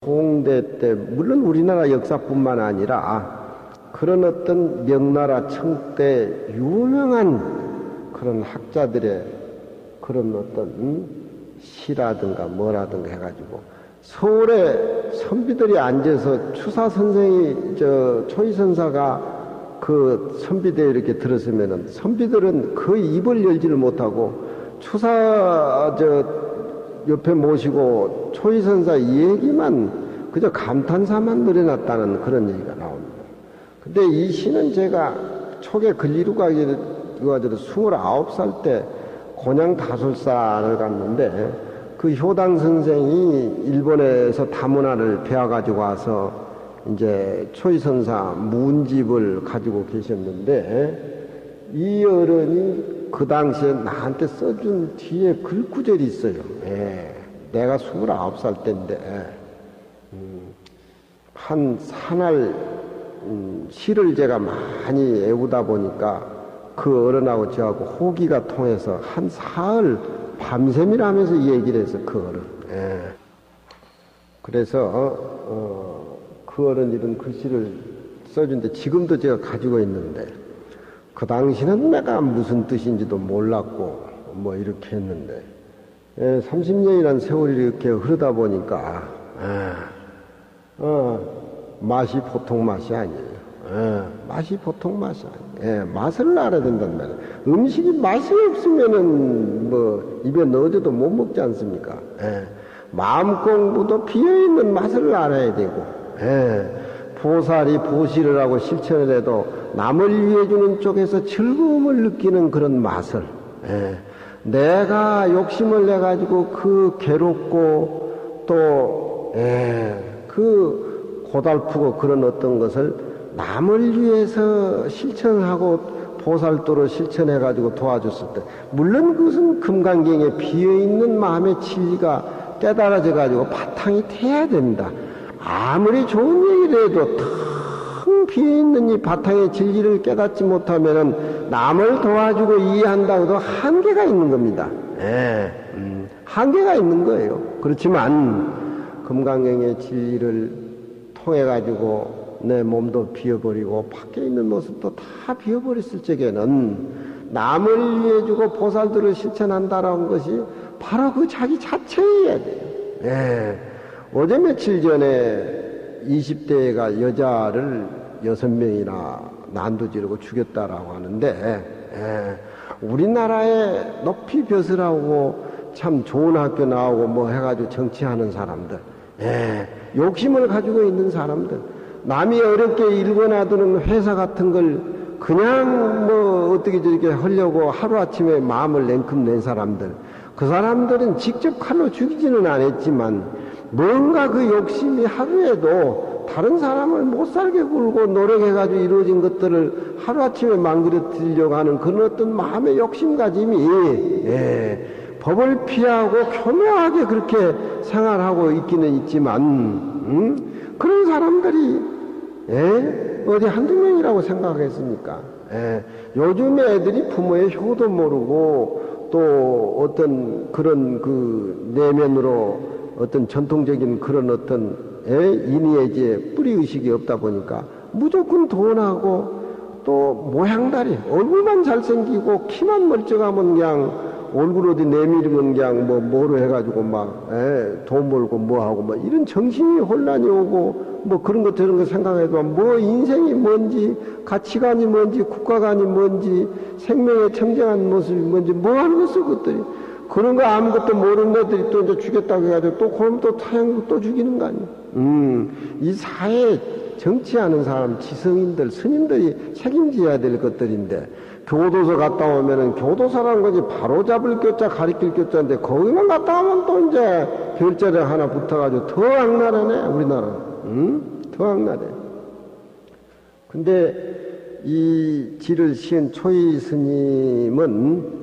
홍대 때 물론 우리나라 역사뿐만 아니라 그런 어떤 명나라 청때 유명한 그런 학자들의 그런 어떤 시라든가 뭐라든가 해가지고 서울에 선비들이 앉아서 추사 선생이 초이선사가 그 선비대에 이렇게 들었으면은 선비들은 거의 입을 열지를 못하고 추사 옆에 모시고 초이선사 얘기만 그저 감탄사만 늘어났다는 그런 얘기가 나옵니다. 근데 이 시는 제가 초계 근리루가지로 29살 때 곤양다술사를 갔는데 그 효당 선생이 일본에서 다문화를 배워가지고 와서 이제 초이선사 문집을 가지고 계셨는데 이 어른이 그 당시에 나한테 써준 뒤에 글구절이 있어요. 내가 29살 때인데 한 사날 시를 제가 많이 애우다 보니까 그 어른하고 저하고 호기가 통해서 한 사흘 밤샘이라면서 얘기를 해서 그 어른. 그래서 그 어른 이런 글씨를 써준데 지금도 제가 가지고 있는데 그 당시는 내가 무슨 뜻인지도 몰랐고 뭐 이렇게 했는데 30년이라는 세월이 이렇게 흐르다 보니까 맛이 보통 맛이 아니에요. 맛이 보통 맛이 아니에요. 맛을 알아야 된단 말이에요. 음식이 맛이 없으면은 뭐 입에 넣어줘도 못 먹지 않습니까? 마음 공부도 비어있는 맛을 알아야 되고 보살이 보시를 하고 실천을 해도 남을 위해 주는 쪽에서 즐거움을 느끼는 그런 맛을 내가 욕심을 내가지고 그 괴롭고 또 그 고달프고 그런 어떤 것을 남을 위해서 실천하고 보살도로 실천해가지고 도와줬을 때 물론 그것은 금강경에 비어있는 마음의 진리가 깨달아져가지고 바탕이 돼야 됩니다. 아무리 좋은 얘기를 해도 텅 비어있는 이 바탕의 진리를 깨닫지 못하면은 남을 도와주고 이해한다고도 한계가 있는 겁니다. 한계가 있는 거예요. 그렇지만 금강경의 진리를 통해 가지고 내 몸도 비워버리고 밖에 있는 모습도 다 비워버렸을 적에는 남을 위해 주고 보살들을 실천한다라는 것이 바로 그 자기 자체여야 돼요. 어제 며칠 전에 20대가 여자를 6명이나 난도 지르고 죽였다라고 하는데 우리나라에 높이 벼슬하고 참 좋은 학교 나오고 뭐 해가지고 정치하는 사람들 욕심을 가지고 있는 사람들 남이 어렵게 일궈놔두는 회사 같은 걸 그냥 뭐 어떻게 저렇게 하려고 하루아침에 마음을 냉큼 낸 사람들 그 사람들은 직접 칼로 죽이지는 않았지만 뭔가 그 욕심이 하루에도 다른 사람을 못 살게 굴고 노력해가지고 이루어진 것들을 하루아침에 망가뜨리려고 하는 그런 어떤 마음의 욕심가짐이 법을 피하고 교묘하게 그렇게 생활하고 있기는 있지만 그런 사람들이 어디 한두 명이라고 생각했습니까? 요즘 애들이 부모의 효도 모르고 또 어떤 그런 그 내면으로 어떤 전통적인 그런 어떤 인의의지에 뿌리의식이 없다 보니까 무조건 돈하고 또 모양다리 얼굴만 잘생기고 키만 멀쩡하면 그냥 얼굴 어디 내밀으면 그냥 뭐로 해가지고 막 돈 벌고 뭐하고 뭐 이런 정신이 혼란이 오고 뭐 그런 거 저런 거 생각해도 뭐 인생이 뭔지 가치관이 뭔지 국가관이 뭔지 생명의 청정한 모습이 뭔지 뭐 하는 것을 그것들이 그런 거 아무것도 모르는 애들이 또 이제 죽였다고 해가지고 또 그럼 또 타향도 또 죽이는 거 아니에요. 이 사회에 정치하는 사람, 지성인들, 스님들이 책임져야 될 것들인데 교도소 갔다 오면은 교도소라는 것이 바로잡을 교자, 가리킬 교자인데 거기만 갔다 오면 또 이제 별자리가 하나 붙어가지고 더 악랄하네, 우리나라. 더 악랄해. 근데 이 지를 시은 초이 스님은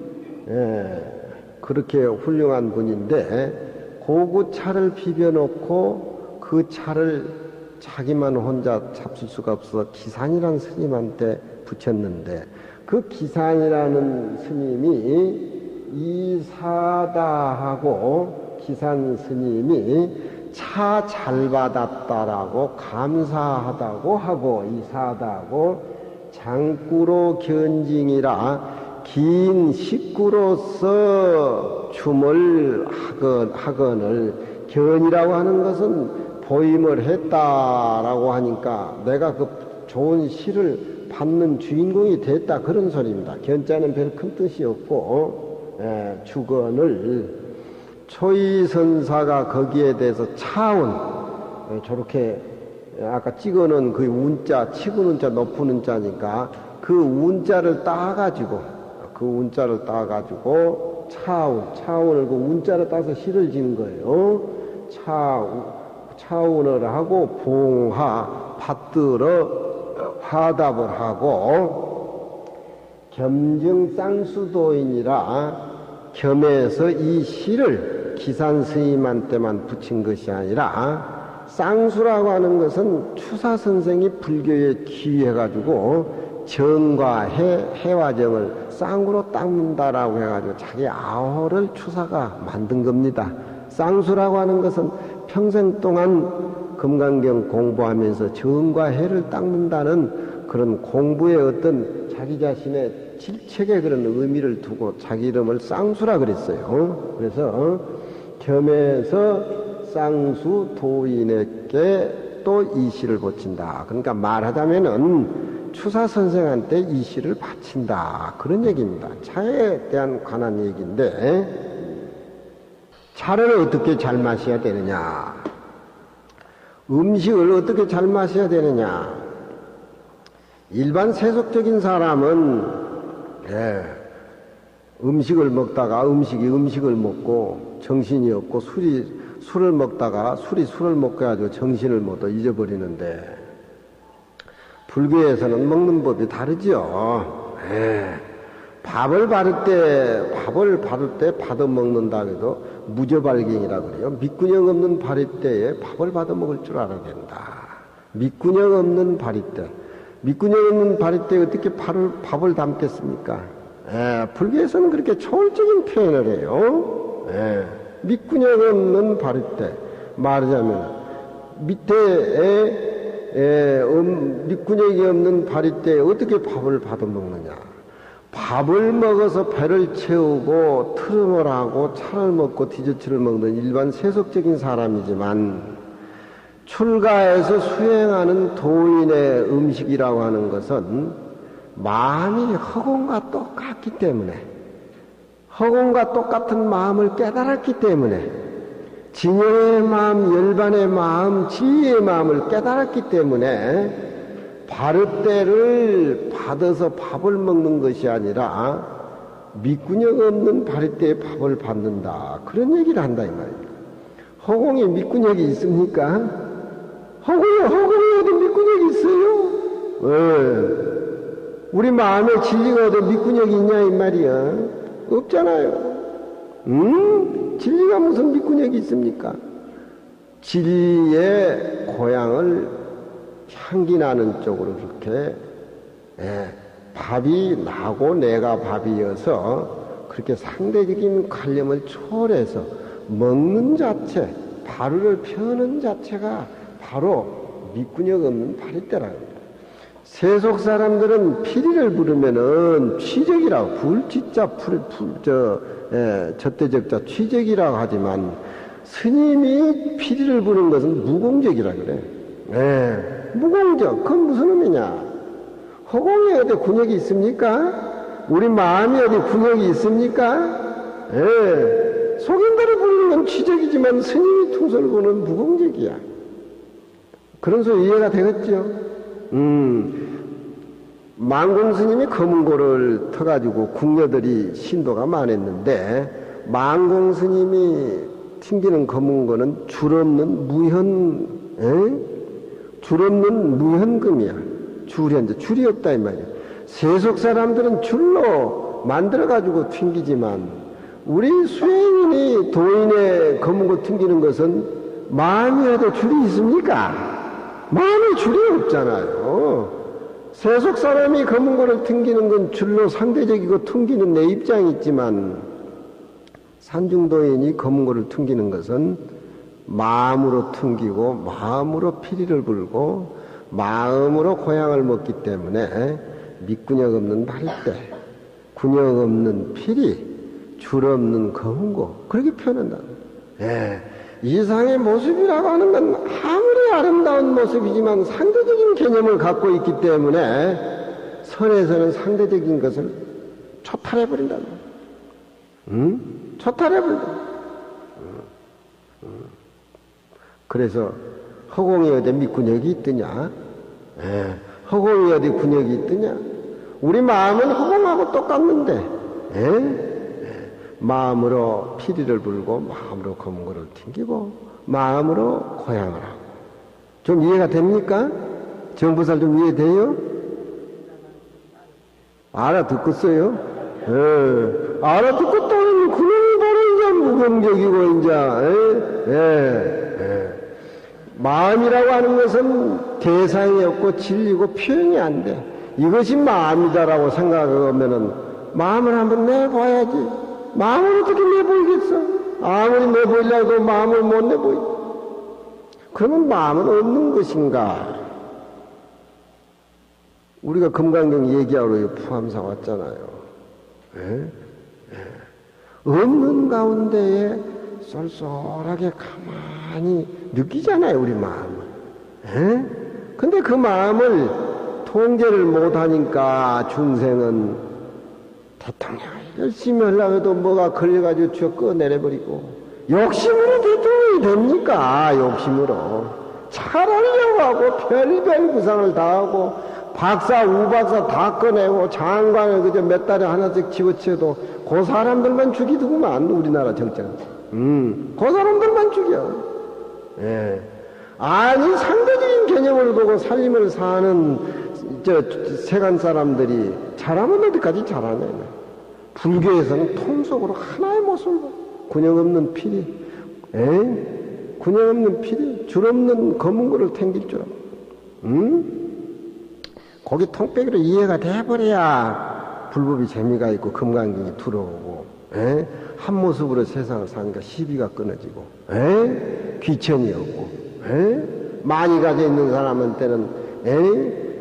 그렇게 훌륭한 분인데 고구 차를 비벼놓고 그 차를 자기만 혼자 잡술 수가 없어서 기산이라는 스님한테 붙였는데 그 기산이라는 스님이 이사다하고 기산 스님이 차 잘 받았다라고 감사하다고 하고 이사하다고 장꾸로 견징이라 긴 식구로서 춤을 하건을 견이라고 하는 것은 보임을 했다라고 하니까 내가 그 좋은 시를 받는 주인공이 됐다 그런 소리입니다. 견자는 별 큰 뜻이 없고 주건을 초이선사가 거기에 대해서 차운 저렇게 아까 찍어놓은 그 운자 치고는 운자 높은 운자니까 그 운자를 따가지고 차운을 그 운자를 따서 시를 지는 거예요. 차운을 하고 봉하 받들어 화답을 하고 겸증 쌍수도인이라 겸해서 이 시를 기산 스님한테만 붙인 것이 아니라 쌍수라고 하는 것은 추사 선생이 불교에 기해가지고 정과 해와정을 쌍으로 닦는다라고 해가지고 자기 아호를 추사가 만든 겁니다. 쌍수라고 하는 것은 평생 동안 금강경 공부하면서 정과 해를 닦는다는 그런 공부의 어떤 자기 자신의 질책의 그런 의미를 두고 자기 이름을 쌍수라 그랬어요. 그래서 겸해서 쌍수 도인에게 또 이 시를 바친다. 그러니까 말하자면은 추사 선생한테 이 시를 바친다. 그런 얘기입니다. 차에 대한 관한 얘기인데 차를 어떻게 잘 마셔야 되느냐? 음식을 어떻게 잘 마셔야 되느냐? 일반 세속적인 사람은 음식을 먹다가 음식을 먹고 정신이 없고 술을 먹다가 술을 먹고 해가지고 정신을 못 잊어버리는데 불교에서는 먹는 법이 다르죠. 밥을 받을 때 받아 먹는다 해도 무저발경이라 그래요. 밑구녕 없는 바리때에 밥을 받아 먹을 줄 알아야 된다. 밑구녕 없는 바리때 어떻게 밥을 담겠습니까? 불교에서는 그렇게 초월적인 표현을 해요. 밑구녕 없는 바리때 말하자면 밑구녕이 없는 바리때에 어떻게 밥을 받아 먹느냐? 밥을 먹어서 배를 채우고 트름을 하고 차를 먹고 디저트를 먹는 일반 세속적인 사람이지만 출가해서 수행하는 도인의 음식이라고 하는 것은 마음이 허공과 똑같기 때문에 허공과 똑같은 마음을 깨달았기 때문에 진영의 마음, 열반의 마음, 진리의 마음을 깨달았기 때문에 바르때를 받아서 밥을 먹는 것이 아니라 밑구녕 없는 바르때에 밥을 받는다. 그런 얘기를 한다 이 말입니다. 허공에 밑구녕이 있습니까? 허공에 어디 밑구녕이 있어요? 우리 마음에 진리가 어디 밑구녕이 있냐 이 말이야. 없잖아요. 진리가 무슨 밑구녕이 있습니까? 진리의 고향을 향기 나는 쪽으로 그렇게 밥이 나고 내가 밥이어서 그렇게 상대적인 관념을 초월해서 먹는 자체, 바루를 펴는 자체가 바로 밑구녕 없는 바리때라고 합니다. 세속 사람들은 피리를 부르면은 취적이라고 불취자 젖대적자 취적이라고 하지만 스님이 피리를 부르는 것은 무공적이라 그래. 무공적. 그건 무슨 의미냐? 허공에 어디 군역이 있습니까? 우리 마음이 어디 군역이 있습니까? 속인대로 부르는 건 취적이지만 스님이 퉁소를 부르는 무공적이야. 그런 소리 이해가 되겠죠? 망공 스님이 검은고를 터가지고 궁녀들이 신도가 많았는데 망공 스님이 튕기는 검은고는 줄 없는 무현금이야. 줄이 없다 이 말이야. 세속 사람들은 줄로 만들어가지고 튕기지만 우리 수행인이 도인의 검은고 튕기는 것은 마음이라도 줄이 있습니까? 마음에 줄이 없잖아요. 세속 사람이 검은고를 튕기는 건 줄로 상대적이고 튕기는 내 입장이 있지만 산중도인이 검은고를 튕기는 것은 마음으로 퉁기고 마음으로 피리를 불고 마음으로 고향을 먹기 때문에 밑구녕 없는 발대, 군역 없는 피리, 줄 없는 검고 그렇게 표현한다. 예, 이상의 모습이라고 하는 건 아무리 아름다운 모습이지만 상대적인 개념을 갖고 있기 때문에 선에서는 상대적인 것을 초탈해버린다. 초탈해버린다. 그래서 허공에 어디 밑구녕이 있더냐? 예, 허공에 어디 군역이 있더냐? 우리 마음은 허공하고 똑같는데, 예? 마음으로 피리를 불고 마음으로 검거를 튕기고 마음으로 고향을 하고. 좀 이해가 됩니까? 정보살 좀 이해돼요? 알아듣겠어요? 예, 알아듣고 또 그런 거는 이제 무경적이고 이제 마음이라고 하는 것은 대상이 없고 진리고 표현이 안 돼. 이것이 마음이다라고 생각하면은 마음을 한번 내봐야지. 마음을 어떻게 내보이겠어? 아무리 내보이려고 마음을 못 내보이. 그러면 마음은 없는 것인가? 우리가 금강경 얘기하러 푸암사 왔잖아요. 예? 없는 가운데에 쏠쏠하게 가만히 느끼잖아요, 우리 마음을. 예? 근데 그 마음을 통제를 못하니까 중생은 대통령을 열심히 하려고 해도 뭐가 걸려가지고 쥐어 꺼내려버리고 욕심으로 대통령이 됩니까? 욕심으로 잘하려고 하고 별별 구상을 다 하고 박사 우박사 다 꺼내고 장관을 그저 몇 달에 하나씩 집어치워도 그 사람들만 죽이더구만 우리나라 정치는. 그 사람들만 죽여. 예. 아니 상대적인 개념을 보고 살림을 사는 세간 사람들이 잘하면 어디까지 잘하냐. 불교에서는 통속으로 하나의 모습을 봐. 군역 없는 피리, 군역 없는 피리, 줄 없는 검은 거를 탱길 줄 알아. 거기 통빼기로 이해가 돼버려야 불법이 재미가 있고 금강경이 들어오고, 한 모습으로 세상을 사니까 시비가 끊어지고, 귀천이 없고, 많이 가져 있는 사람한테는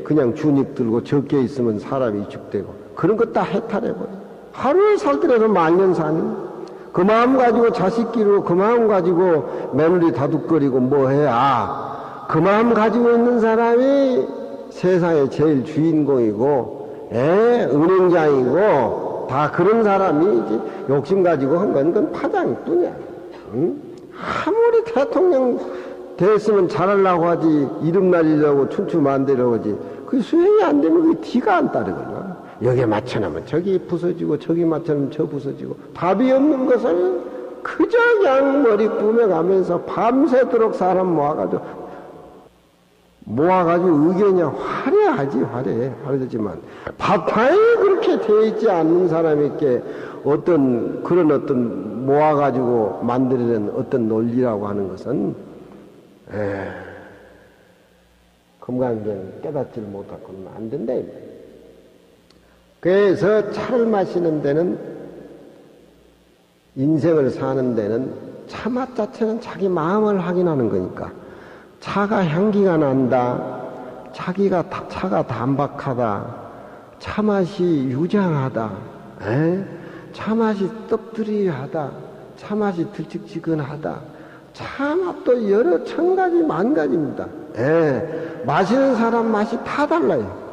그냥 주닉 들고 적게 있으면 사람이 죽되고 그런 것 다 해탈해버려. 하루에 살더라도 만년 사니. 그 마음 가지고 자식 기르고 그 마음 가지고 며느리 다둑거리고 뭐 해야 그 마음 가지고 있는 사람이 세상의 제일 주인공이고 은행장이고 다 그런 사람이 이제 욕심 가지고 한 건 그건 파장뿐이야. 응? 아무리 대통령 됐으면 잘하려고 하지 이름 날리려고 춘추 만들려고 하지 그게 수행이 안 되면 그게 뒤가 안 따르거든. 여기에 맞춰놓으면 저기 부서지고 저기 맞춰놓으면 저 부서지고 답이 없는 것을 그저 그냥 머리 꾸며가면서 밤새도록 사람 모아가지고 의견이 화려하지만 바탕이 그렇게 되어 있지 않는 사람에게 어떤 모아가지고 만들어낸 어떤 논리라고 하는 것은 금강경 깨닫지를 못하고는 안 된다. 그래서 차를 마시는 데는 인생을 사는 데는 차맛 자체는 자기 마음을 확인하는 거니까 차가 향기가 난다, 차가 담박하다, 차맛이 유장하다, 차맛이 떡두리하다, 차맛이 들쭉지근하다, 차맛도 여러 천가지 만가지입니다. 마시는 사람 맛이 다 달라요.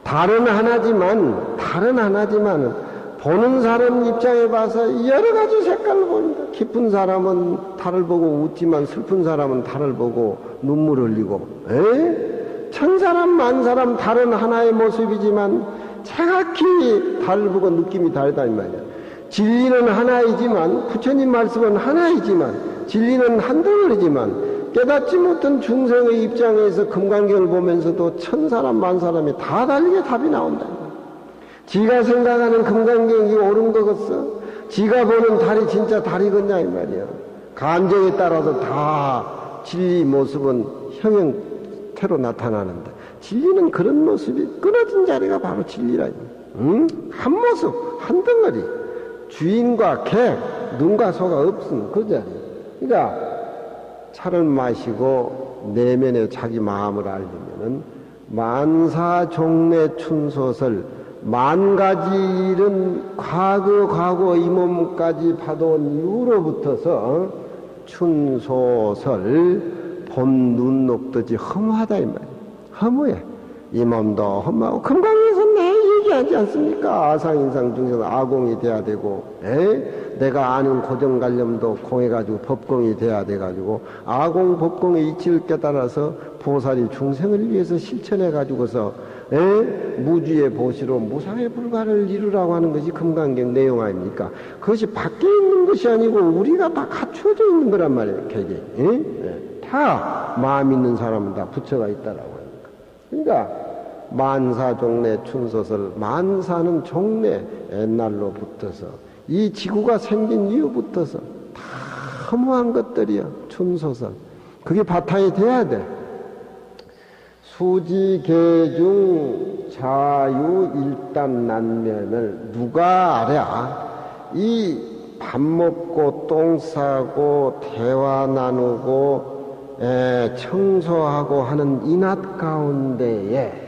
다른 하나지만 보는 사람 입장에 봐서 여러 가지 색깔을 보입니다. 기쁜 사람은 달을 보고 웃지만 슬픈 사람은 달을 보고 눈물 흘리고, 천 사람 만 사람 다른 하나의 모습이지만 정확히 달을 보고 느낌이 다르다 이 말이야. 진리는 하나이지만 부처님 말씀은 하나이지만 진리는 한 덩어리지만 깨닫지 못한 중생의 입장에서 금강경을 보면서도 천 사람 만 사람이 다 다르게 답이 나온다. 지가 생각하는 금강경이 옳은 거겠어? 지가 보는 달이 진짜 달이겠냐 이 말이야. 감정에 따라서 다 진리 모습은 형형태로 나타나는데 진리는 그런 모습이 끊어진 자리가 바로 진리라. 한 모습 한 덩어리 주인과 객 눈과 소가 없음 그 자리. 그러니까 차를 마시고 내면에 자기 마음을 알리면은 만사종래 춘소설, 만 가지 일은 과거 이 몸까지 봐온 이후로부터서 춘소설, 봄 눈 녹듯이 허무하다 이 말이야. 허무해. 이 몸도 험하고 금강에서 내 얘기하지 않습니까? 아상인상 중에서 아공이 돼야 되고, 내가 아는 고정관념도 공해가지고 법공이 돼야 돼가지고 아공 법공의 이치를 깨달아서 보살이 중생을 위해서 실천해가지고서 무주의 보시로 무상의 불가를 이루라고 하는 것이 금강경 내용 아닙니까? 그것이 밖에 있는 것이 아니고 우리가 다 갖추어져 있는 거란 말이에요. 계획이. 다 마음 있는 사람은 다 부처가 있다라고. 그러니까 만사종래 춘소설, 만사는 종래 옛날로 붙어서 이 지구가 생긴 이후부터서 다 허무한 것들이야. 춘소설. 그게 바탕이 돼야 돼. 수지계중 자유 일단 난면을 누가 알아? 이 밥 먹고 똥 싸고 대화 나누고 청소하고 하는 이 낮 가운데에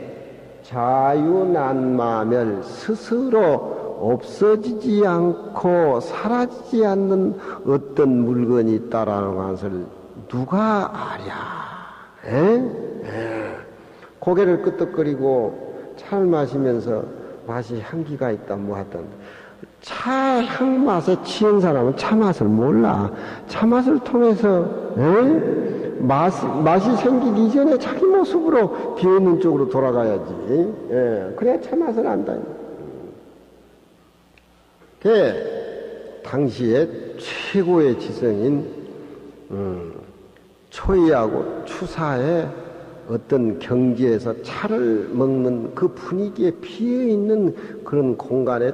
자유난마멸 스스로 없어지지 않고 사라지지 않는 어떤 물건이 있다라는 것을 누가 아랴? 고개를 끄덕거리고 차를 마시면서 맛이 향기가 있다 뭐 하던 차 향 맛에 취한 사람은 차 맛을 몰라. 차 맛을 통해서 맛이 생기기 전에 자기 모습으로 비어있는 쪽으로 돌아가야지. 그래야 차 맛을 안다. 당시에 최고의 지성인 초이하고 추사의 어떤 경지에서 차를 먹는 그 분위기에 비어있는 그런 공간에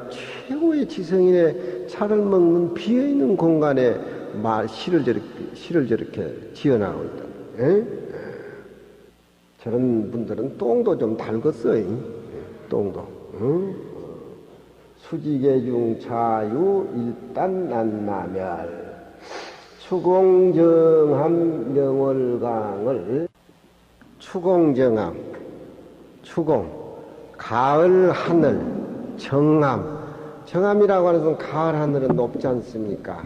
최고의 지성인의 차를 먹는 비어있는 공간에 시를 저렇게 지어나가고 있다. 저런 분들은 똥도 좀 달궜어요. 똥도. 수지계중 자유 일단 난마멸 추공정함 명월강을 추공정함, 추공, 가을 하늘, 정함이라고 하는 것은 가을 하늘은 높지 않습니까?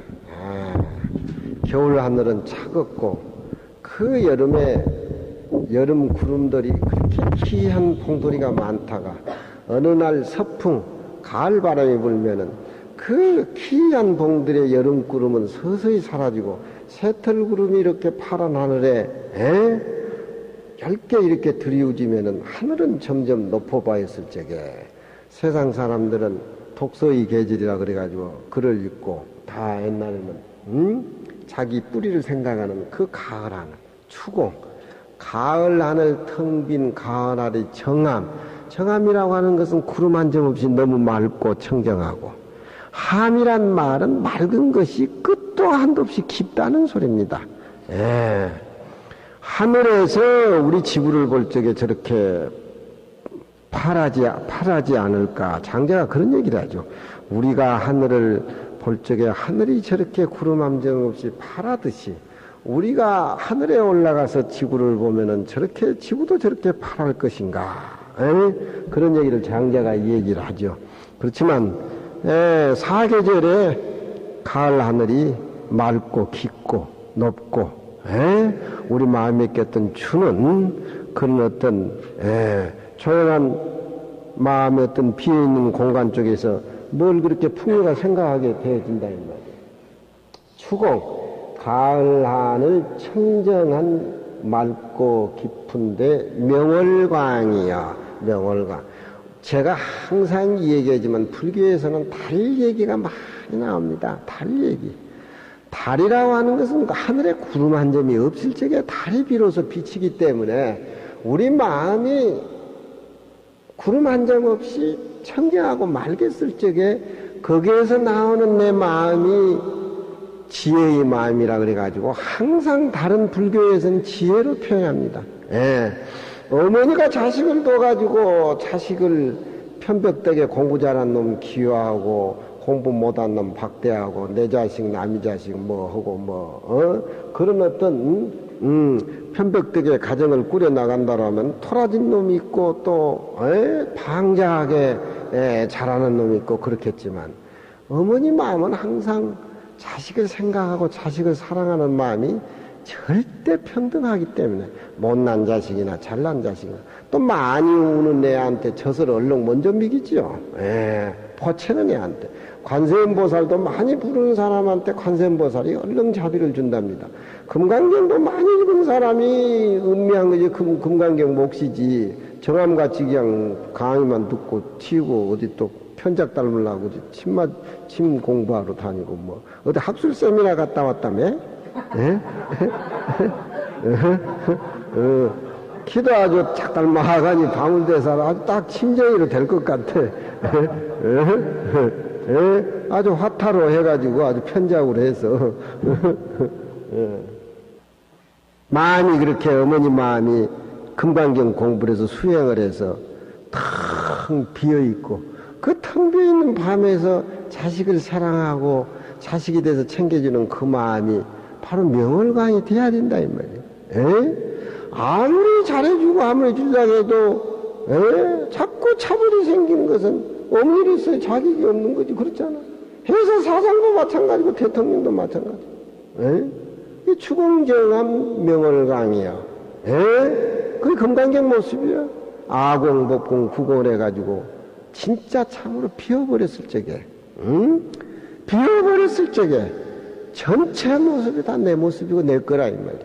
겨울 하늘은 차갑고 그 여름에 여름 구름들이 그렇게 희한 봉돌이가 많다가 어느 날 서풍, 가을 바람이 불면은 그 희한 봉들의 여름 구름은 서서히 사라지고 새털 구름이 이렇게 파란 하늘에 얇게 이렇게 들이우지면은 하늘은 점점 높아봐였을 적에 세상 사람들은 독서의 계절이라 그래가지고 글을 읽고 다 옛날에는 자기 뿌리를 생각하는 그 가을 하늘, 추공, 가을 하늘 텅 빈 가을 하늘의 정함이라고 하는 것은 구름 한 점 없이 너무 맑고 청정하고 함이란 말은 맑은 것이 끝도 한도 없이 깊다는 소리입니다. 하늘에서 우리 지구를 볼 적에 저렇게 파랗지 않을까? 장자가 그런 얘기를 하죠. 우리가 하늘을 볼 적에 하늘이 저렇게 구름 한 점 없이 파랗듯이 우리가 하늘에 올라가서 지구를 보면은 저렇게 지구도 저렇게 파랄 것인가? 그런 얘기를 장자가 얘기를 하죠. 그렇지만 사계절에 가을 하늘이 맑고 깊고 높고 우리 마음에 꼈던 추는 그런 어떤 조용한 마음의 어떤 비어있는 공간 쪽에서 뭘 그렇게 풍요가 생각하게 되어진다 이 말이에요. 추공, 가을 하늘 청정한 맑고 깊은데 명월광이야. 명월광. 제가 항상 얘기하지만 불교에서는 달 얘기가 많이 나옵니다. 달 얘기. 달이라고 하는 것은 하늘에 구름 한 점이 없을 적에 달이 비로소 비치기 때문에 우리 마음이 구름 한 점 없이 청정하고 맑았을 적에 거기에서 나오는 내 마음이 지혜의 마음이라 그래가지고 항상 다른 불교에서는 지혜로 표현합니다. 어머니가 자식을 둬가지고 자식을 편벽덕에 공부 잘한 놈 기여하고 공부 못한 놈 박대하고 내 자식 남의 자식 뭐 하고 그런 어떤 편백되게 가정을 꾸려 나간다라면 토라진 놈이 있고 또 방자하게 자라는 놈이 있고 그렇겠지만 어머니 마음은 항상 자식을 생각하고 자식을 사랑하는 마음이 절대 평등하기 때문에 못난 자식이나 잘난 자식이나 또 많이 우는 애한테 젖을 얼른 먼저 먹이지요. 포채는 애한테. 관세음보살도 많이 부르는 사람한테 관세음보살이 얼른 자비를 준답니다. 금강경도 많이 읽은 사람이 음미한 거지 금강경 몫이지 정암같이 그냥 강의만 듣고 튀고 어디 또 편작 닮으려고 침 공부하러 다니고 어디 학술 세미나 갔다 왔다며? 키도 아주 착달마하가니 방울대사로 아주 딱 침정이로 될 것 같아. 아주 화타로 해가지고 아주 편작으로 해서 많이 그렇게 어머니 마음이 금강경 공부를 해서 수행을 해서 텅 비어있고 그 텅 비어있는 밤에서 자식을 사랑하고 자식이 돼서 챙겨주는 그 마음이 바로 명월강이 돼야 된다 이 말이에요. 아무리 잘해주고 아무리 주장해도 자꾸 차별이 생긴 것은 엄밀히서 자격이 없는 거지. 그렇잖아. 회사 사장도 마찬가지고 대통령도 마찬가지. 이 추공정암 명월강이야. 그게 금강경 모습이야. 아공법공 구공을 해가지고 진짜 참으로 비워버렸을 적에 비워버렸을 적에 전체 모습이 다 내 모습이고 내 거라 이 말이야.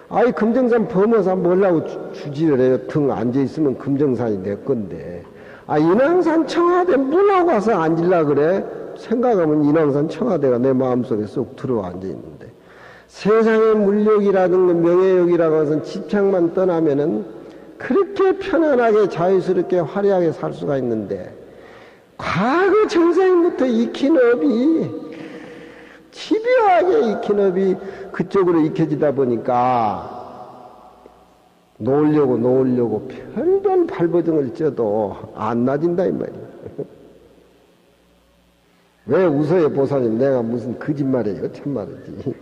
아이 금정산 범어사 뭐라고 주지를 해요. 등 앉아있으면 금정산이 내 건데 인왕산 청와대 문하고 와서 앉으려 그래. 생각하면 인왕산 청와대가 내 마음속에 쏙 들어와 앉아있는데 세상의 물욕이라든가 명예욕이라고 해서 집착만 떠나면은 그렇게 편안하게 자유스럽게 화려하게 살 수가 있는데 과거 전생부터 익힌 업이 집요하게 익힌 업이 그쪽으로 익혀지다 보니까 놓으려고 별별 발버둥을 쪄도 안 나진다 이 말이야. 왜 웃어요 보살님? 내가 무슨 거짓말이에요 참말이지.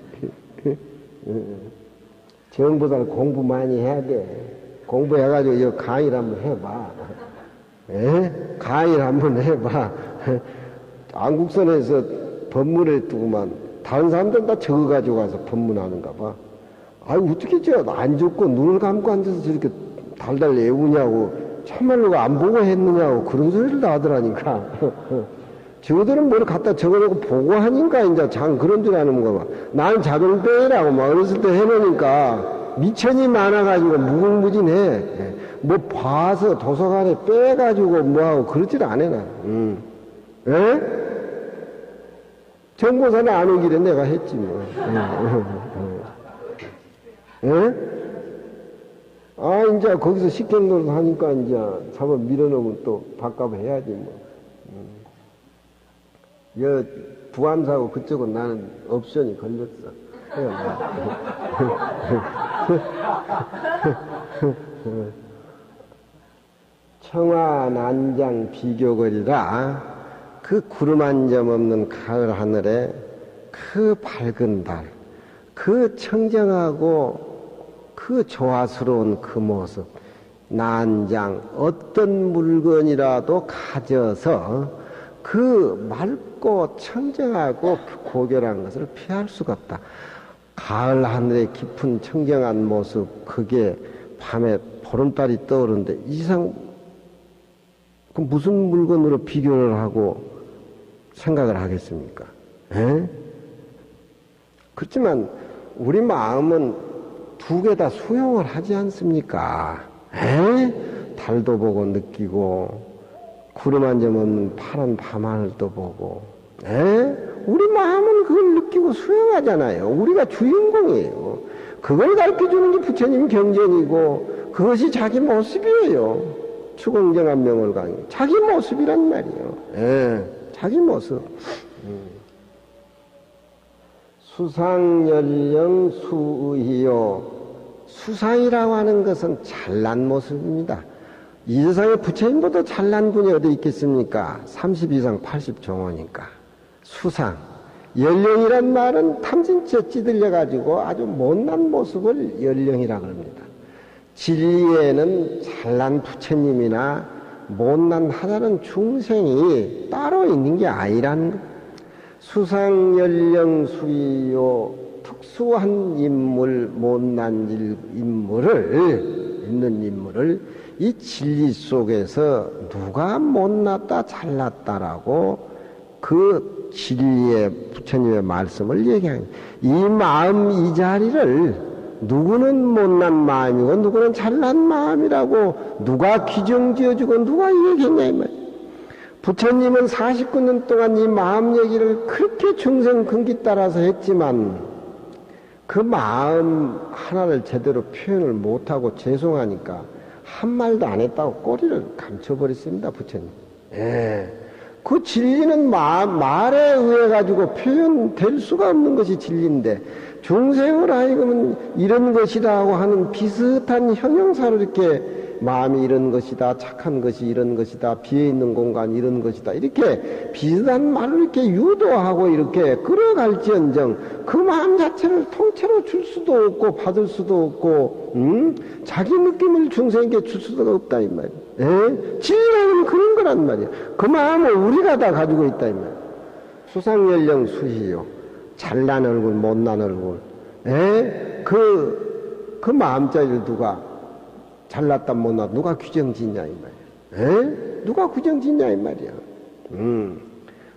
정보살 공부 많이 해야 돼. 공부해가지고 이 강의를 한번 해봐. 강의를 한번 해봐. 안국선에서 법문을 두고만 다른 사람들은 다 적어가지고 가서 법문하는가 봐. 아유 어떻게 안 좋고 눈을 감고 앉아서 저렇게 달달 외우냐고 참말로 안 보고 했느냐고 그런 소리를 다 하더라니까. 저들은 뭘 갖다 적어놓고 보고 하니까 이제 장 그런 줄 아는 거 봐. 나는 작은 빼라고 막 어렸을 때 해놓으니까 미천이 많아가지고 무궁무진해. 뭐 봐서 도서관에 빼가지고 뭐하고 그러질 않아 나. 정보사는 안 오길래 내가 했지 뭐. 이제 거기서 식경노릇 하니까 이제 잡아 밀어놓으면 또 밥값 해야지 뭐. 부암사고 그쪽은 나는 옵션이 걸렸어. 청화 난장 비교거리라. 그 구름 한 점 없는 가을 하늘에 그 밝은 달, 그 청정하고 그 조화스러운 그 모습, 난장 어떤 물건이라도 가져서 그 맑고 청정하고 고결한 것을 피할 수가 없다. 가을 하늘의 깊은 청정한 모습, 그게 밤에 보름달이 떠오르는데 이상 그 무슨 물건으로 비교를 하고 생각을 하겠습니까? 그렇지만 우리 마음은 두 개 다 수용을 하지 않습니까? 달도 보고 느끼고 구름 한 점 없는 파란 밤하늘도 보고 우리 마음은 그걸 느끼고 수용하잖아요. 우리가 주인공이에요. 그걸 가르쳐주는 게 부처님 경전이고 그것이 자기 모습이에요. 추공정암 명월강이 자기 모습이란 말이에요. 자기 모습. 수상연령 수의요. 수상이라고 하는 것은 잘난 모습입니다. 이 세상에 부처님보다 잘난 분이 어디 있겠습니까? 30 이상 80 정호니까. 수상. 연령이란 말은 탐진치에 찌들려가지고 아주 못난 모습을 연령이라 그럽니다. 진리에는 잘난 부처님이나 못난 하다른 중생이 따로 있는 게 아니라는 것. 수상, 연령, 수위요, 특수한 인물, 못난 있는 인물을 이 진리 속에서 누가 못났다 잘났다라고 그 진리의 부처님의 말씀을 얘기합니다. 이 마음 이 자리를 누구는 못난 마음이고 누구는 잘난 마음이라고 누가 규정 지어주고 누가 얘기했냐 이 말이에요. 부처님은 49년 동안 이 마음 얘기를 그렇게 중생 근기 따라서 했지만 그 마음 하나를 제대로 표현을 못하고 죄송하니까 한 말도 안 했다고 꼬리를 감춰버렸습니다, 부처님. 예. 그 진리는 말에 의해 가지고 표현될 수가 없는 것이 진리인데 중생을 하여금은 이런 것이다 하고 하는 비슷한 형용사로 이렇게 마음이 이런 것이다, 착한 것이 이런 것이다, 비어있는 공간 이런 것이다 이렇게 비슷한 말을 이렇게 유도하고 이렇게 끌어갈지언정 그 마음 자체를 통째로 줄 수도 없고 받을 수도 없고 자기 느낌을 중생에게 줄 수도 없다 이 말이에요. 진리는 그런 거란 말이에요. 그 마음을 우리가 다 가지고 있다 이 말이에요. 수상연령 수희요, 잘난 얼굴 못난 얼굴, 그 마음자리를 누가 잘났다 못났다 누가 규정 짓냐 이 말이야. 누가 규정 짓냐 이 말이야.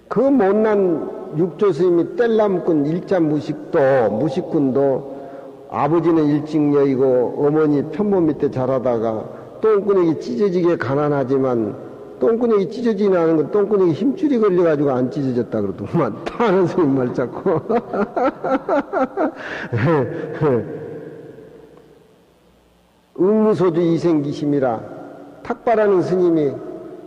그 못난 육조 스님이 뗄나무꾼 일자 무식꾼도 아버지는 일찍여이고 어머니 편모 밑에 자라다가 똥구녕이 찢어지게 가난하지만 똥구녕이 찢어지지 않은 건 똥구녕이 힘줄이 걸려가지고 안 찢어졌다 그러더구만. 타는 스님 말 잡고. 응무소주 이생기심이라 탁발하는 스님이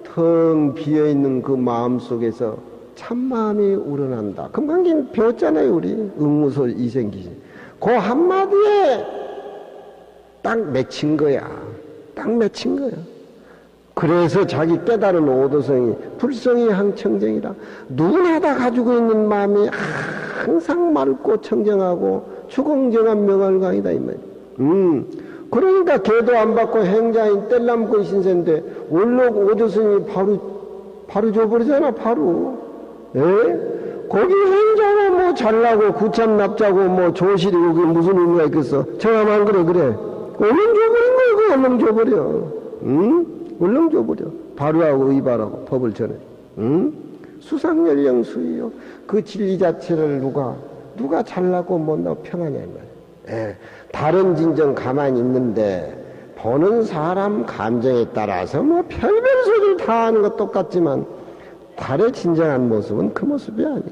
텅 비어있는 그 마음 속에서 참마음이 우러난다. 금강경 배웠잖아요 우리. 응무소 이생기심. 그 한마디에 딱 맺힌 거야. 딱 맺힌 거야. 그래서 자기 깨달은 오도성이 불성이 항청정이라 누구나 다 가지고 있는 마음이 항상 맑고 청정하고 추공정한 명월강이다 이 말이야. 그러니까 개도 안 받고 행자인 뗄나무꾼 신세인데 원록 오조스님이 바로 줘버리잖아 바로. 거기 행자가 뭐 잘나고 구참 납자고 뭐 조실이 그게 무슨 의미가 있겠어. 정하면 그래. 얼른 줘버린 거야 그 얼른 줘버려. 얼른 줘버려. 바로하고 의발하고 법을 전해. 수상연령 수위요. 그 진리 자체를 누가 잘나고 못나고 평하냐 이 말이야. 다른 진정 가만히 있는데 보는 사람 감정에 따라서 뭐 별별 소리를 다 하는 것 똑같지만 달의 진정한 모습은 그 모습이 아니야.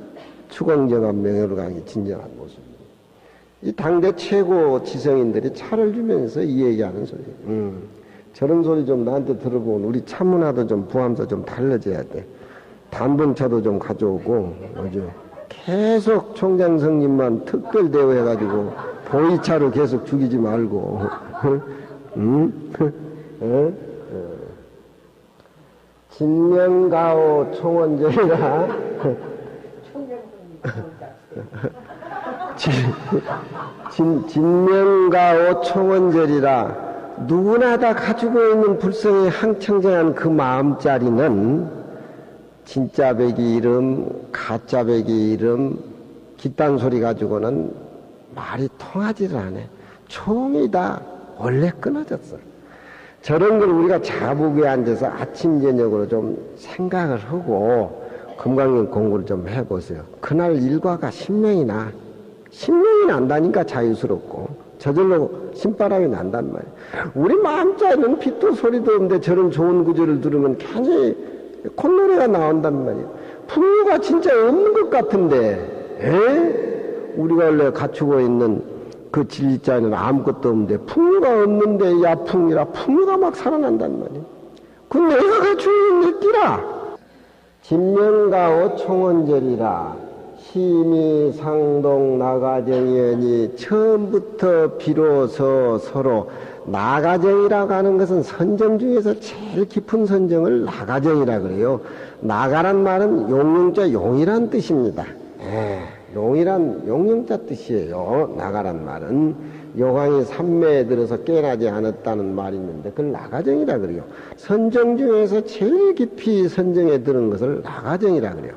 추공정한 명예로 가기 진정한 모습. 이 당대 최고 지성인들이 차를 주면서 이 얘기하는 소리. 저런 소리 좀 나한테 들어보면 우리 참문화도 좀 부함사 좀 달라져야 돼. 단번차도 좀 가져오고 아주 계속 총장성님만 특별 대우해가지고 보이차로 계속 죽이지 말고. 진명가오 총원절이라 진명가오 총원절이라 누구나 다 가지고 있는 불성이 항청정한 그 마음자리는 진짜 백이 이름 가짜 백이 이름 깃단 소리 가지고는 말이 통하지를 않아. 총이 다 원래 끊어졌어. 저런 걸 우리가 자복에 앉아서 아침 저녁으로 좀 생각을 하고 금강경 공부를 좀 해보세요. 그날 일과가 신명이 난다니까 자유스럽고 저절로 신바람이 난단 말이야. 우리 마음자리는 빛도 소리도 없는데 저런 좋은 구절을 들으면 괜히 콧노래가 나온단 말이야. 풍류가 진짜 없는 것 같은데 우리가 원래 갖추고 있는 그 진리자에는 아무것도 없는데 풍류가 없는데 야풍이라 풍류가 막 살아난단 말이야. 그 내가 갖추고 있는 끼라. 진명가오 총원절이라 심의상동 나가정이니 처음부터 비로소 서로 나가정이라고 하는 것은 선정 중에서 제일 깊은 선정을 나가정이라 그래요. 나가란 말은 용용자 용이란 뜻입니다. 용이란 용용자 뜻이에요. 나가란 말은 요강이 삼매에 들어서 깨어나지 않았다는 말이 있는데 그걸 나가정이라 그래요. 선정 중에서 제일 깊이 선정에 들은 것을 나가정이라 그래요.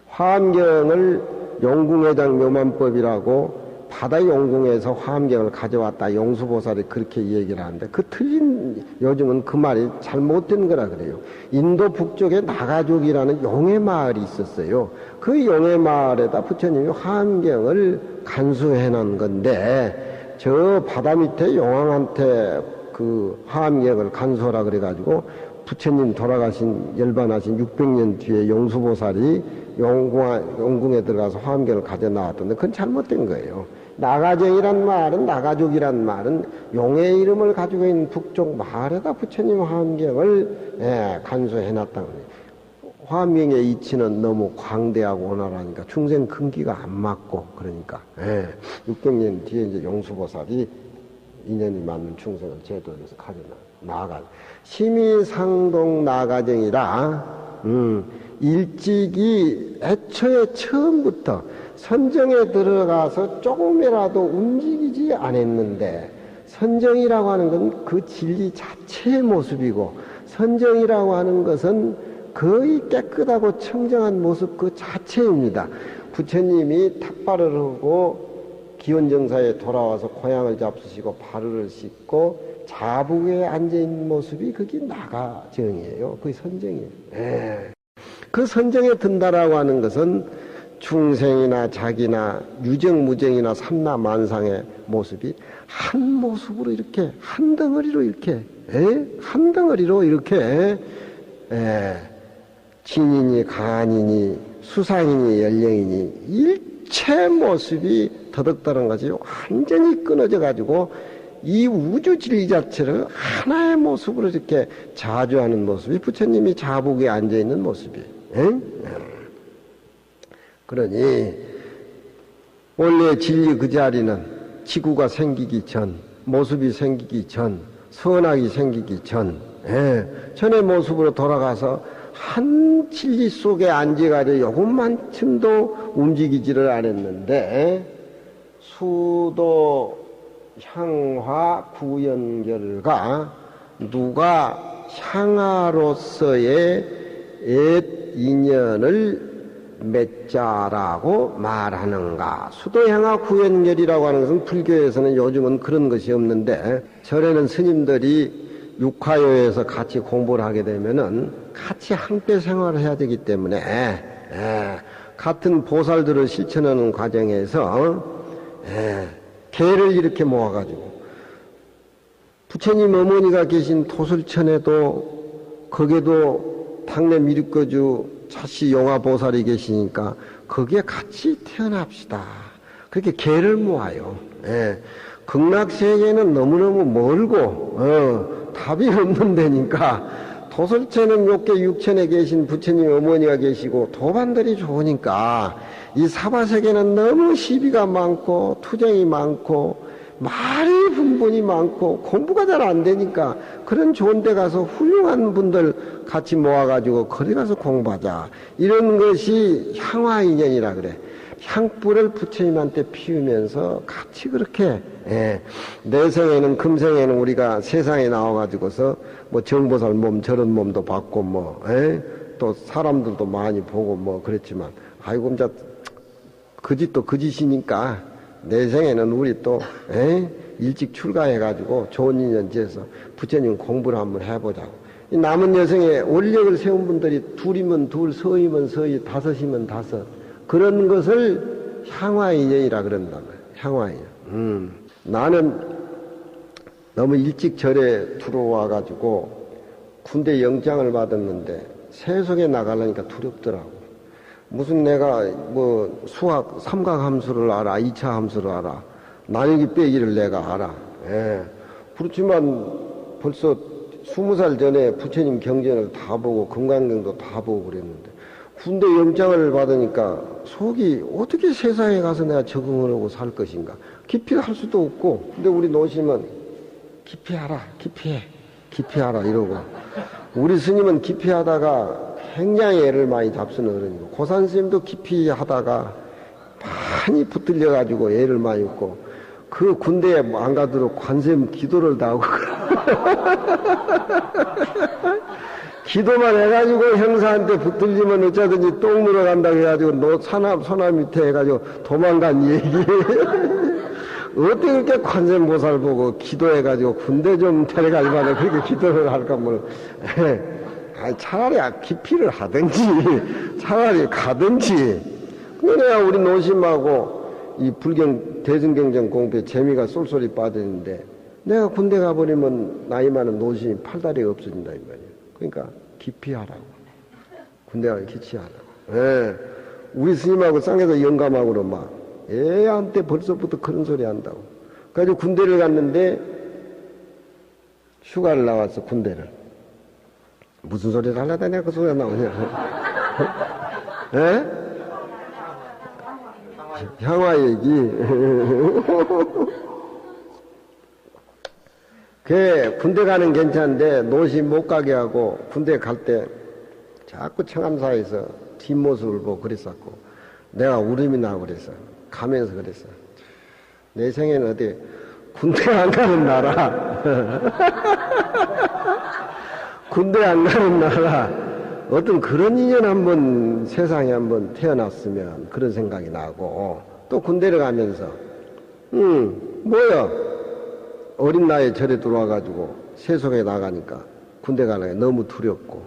화엄경을 용궁회장 묘만법이라고 바다 용궁에서 화엄경을 가져왔다 용수보살이 그렇게 얘기를 하는데 그 틀린 요즘은 그 말이 잘못된 거라 그래요. 인도 북쪽에 나가족이라는 용의 마을이 있었어요. 그 용의 마을에다 부처님이 화엄경을 간수해 놓은 건데 저 바다 밑에 용왕한테 그 화엄경을 간수하라 그래가지고 부처님 돌아가신 열반하신 600년 뒤에 용수보살이 용궁에 들어가서 화엄경을 가져 나왔던데 그건 잘못된 거예요. 나가정이란 말은 나가족이란 말은 용의 이름을 가지고 있는 북쪽 마을에다 부처님 화엄경을 간수해 놨다는 거예요. 화엄경의 이치는 너무 광대하고 원활하니까 중생 근기가 안 맞고 그러니까 600년 뒤에 이제 용수보살이 인연이 맞는 충성을 제도에서 가져 나가 심의상동 나가정이라 일찍이 애초에 처음부터 선정에 들어가서 조금이라도 움직이지 않았는데 선정이라고 하는 건 그 진리 자체의 모습이고 선정이라고 하는 것은 거의 깨끗하고 청정한 모습 그 자체입니다. 부처님이 탁발을 하고 기원정사에 돌아와서 고향을 잡수시고 발을 씻고 자북에 앉아있는 모습이 그게 나가정이에요. 그게 선정이에요. 그 선정에 든다라고 하는 것은 중생이나 자기나 유정무정이나 삼라만상의 모습이 한 모습으로 이렇게 한 덩어리로 이렇게 한 덩어리로 이렇게 진이니 간이니 수상이니 연령이니 일체 모습이 더덕다른 것이 완전히 끊어져 가지고 이 우주 진리 자체를 하나의 모습으로 이렇게 자주하는 모습이 부처님이 자복에 앉아있는 모습이에요. 그러니 원래 진리 그 자리는 지구가 생기기 전, 모습이 생기기 전, 선악이 생기기 전의 모습으로 돌아가서 한 진리 속에 앉아가지고 요것만큼도 움직이지를 않았는데 수도 향화 구연결과 누가 향화로서의 옛 인연을 맺자라고 말하는가. 수도향화 구연결이라고 하는 것은 불교에서는 요즘은 그런 것이 없는데 전에는 스님들이 육화요에서 같이 공부를 하게 되면은 같이 함께 생활을 해야 되기 때문에 같은 보살들을 실천하는 과정에서 개를 이렇게 모아가지고 부처님 어머니가 계신 토술천에도 거기에도 당내 미륵거주 차시 용화보살이 계시니까 거기에 같이 태어납시다. 그렇게 개를 모아요. 극락세계는 너무너무 멀고 답이 없는 데니까 토설천은 욕계 육천에 계신 부처님 어머니가 계시고 도반들이 좋으니까 이 사바세계는 너무 시비가 많고 투쟁이 많고 말이 분분이 많고 공부가 잘 안 되니까 그런 좋은 데 가서 훌륭한 분들 같이 모아가지고 거기 가서 공부하자. 이런 것이 향화인연이라 그래. 향불을 부처님한테 피우면서 같이 그렇게 내생에는 금생에는 우리가 세상에 나와가지고서 뭐 정보살 몸 저런 몸도 받고 또 사람들도 많이 보고 뭐 그랬지만 아이고 이제 거짓도 거짓이니까 내생에는 우리 또 일찍 출가해가지고 좋은 인연 지어서 부처님 공부를 한번 해보자고. 이 남은 여생에 원력을 세운 분들이 둘이면 둘, 서이면 서이, 다섯이면 다섯. 그런 것을 향화인연이라 그런단 말이에요. 향화인연. 나는 너무 일찍 절에 들어와가지고 군대 영장을 받았는데 세속에 나가려니까 두렵더라고. 무슨 내가 뭐 수학 삼각함수를 알아, 2차 함수를 알아, 나누기 빼기를 내가 알아. 그렇지만 벌써 20살 전에 부처님 경전을 다 보고 금강경도 다 보고 그랬는데 군대 영장을 받으니까 속이 어떻게 세상에 가서 내가 적응을 하고 살 것인가. 기피할 수도 없고. 근데 우리 노심은 기피하라, 기피해, 기피하라 이러고. 우리 스님은 기피하다가 굉장히 애를 많이 잡수는 어른이고, 고산 스님도 기피하다가 많이 붙들려가지고 애를 많이 웃고, 그 군대에 안 가도록 관세음 기도를 다 하고 기도만 해가지고 형사한테 붙들리면 어쩌든지 똥 물어간다고 해가지고 소나 밑에 해가지고 도망간 얘기. 어떻게 그렇게 관세음보살 보고 기도해가지고 군대 좀 데려갈 만해 그렇게 기도를 할까 뭐. 차라리 기피를 하든지 차라리 가든지. 그래야 우리 노심하고 이 불경 대승경전 공부에 재미가 쏠쏠이 빠졌는데, 내가 군대 가버리면 나이 많은 노심이 팔다리가 없어진다 이 말이야. 그러니까 기피하라고. 군대 가서 기피하라고. 예. 우리 스님하고 쌍에서 영감하고는 막 애한테 벌써부터 그런 소리 한다고. 그래가지고 군대를 갔는데 휴가를 나왔어. 군대를. 무슨 소리를 하려다 내가 그 소리가 나오냐. 예? 향화 얘기. 그 군대 가는 괜찮은데 노심 못 가게 하고, 군대 갈 때 자꾸 청암사에서 뒷모습을 보고 그랬었고, 내가 울음이 나고 그랬어. 가면서 그랬어. 내 생에는 어디 군대 안 가는 나라 군대 안 가는 나라 어떤 그런 인연 한번 세상에 한번 태어났으면 그런 생각이 나고, 또 군대를 가면서 뭐야 어린 나이에 절에 들어와가지고 세속에 나가니까 군대 가는 게 너무 두렵고,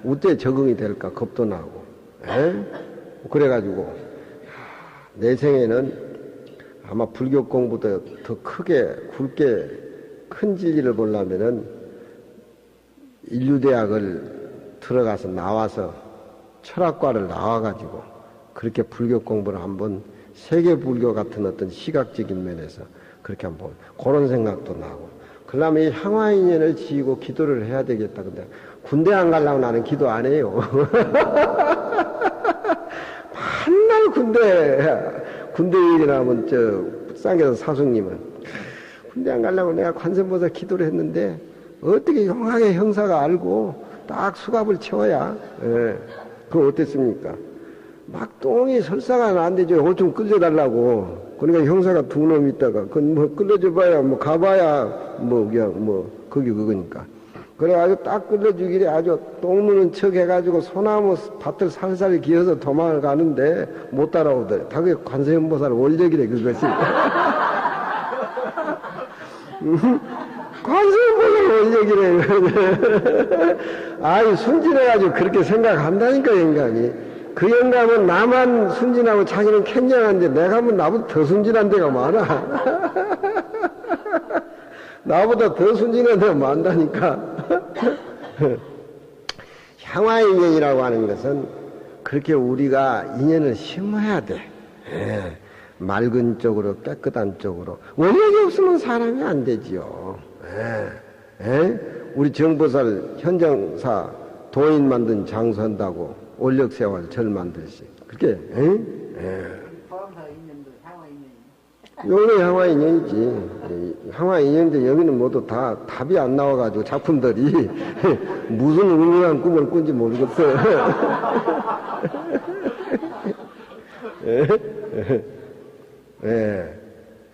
어때 적응이 될까 겁도 나고, 그래가지고 내 생에는 아마 불교 공부도 더 크게 굵게 큰 진리를 보려면은 인류대학을 들어가서 나와서 철학과를 나와가지고 그렇게 불교 공부를 한번 세계 불교 같은 어떤 시각적인 면에서 그렇게 한번 그런 생각도 나고, 그러면 이 향화 인연을 지고 기도를 해야 되겠다. 근데 군대 안 가려고 나는 기도 안 해요. 맨날 군대 얘기나 하면 쌍계사 사숙님은 군대 안 가려고 내가 관세음보살 기도를 했는데 어떻게 용하게 형사가 알고 딱 수갑을 채워야, 그거 어땠습니까? 막 똥이 설사가 안 되죠. 이걸 좀 끌려달라고. 그러니까 형사가 두 놈 있다가 그건 뭐 끌려줘봐야 뭐 가봐야 뭐 그냥 뭐 거기 그거니까. 그래가지고 딱 끌려주길래 아주 똥 누는 척 해가지고 소나무 밭을 살살 기어서 도망을 가는데 못 따라오더래. 다 그게 관세음보살 원력이래 그것이. 관세음보살 원력이래. 아이 순진해가지고 그렇게 생각한다니까 영감이. 그 영감은 나만 순진하고 자기는 캥냥한데 내가 하면 나보다 더 순진한 데가 많아. 나보다 더 순진한 데가 많다니까. 향화의 인연이라고 하는 것은 그렇게 우리가 인연을 심어야 돼. 맑은 쪽으로 깨끗한 쪽으로. 원력이 없으면 사람이 안 되지요. 우리 정보살 현장사 도인 만든 장수 한다고 원력세월 절 만들시. 그렇게 여기는 향화 인연이지. 향화 인연인데 여기는 모두 다 답이 안 나와가지고 작품들이 무슨 운명한 꿈을 꾼지 모르겠어.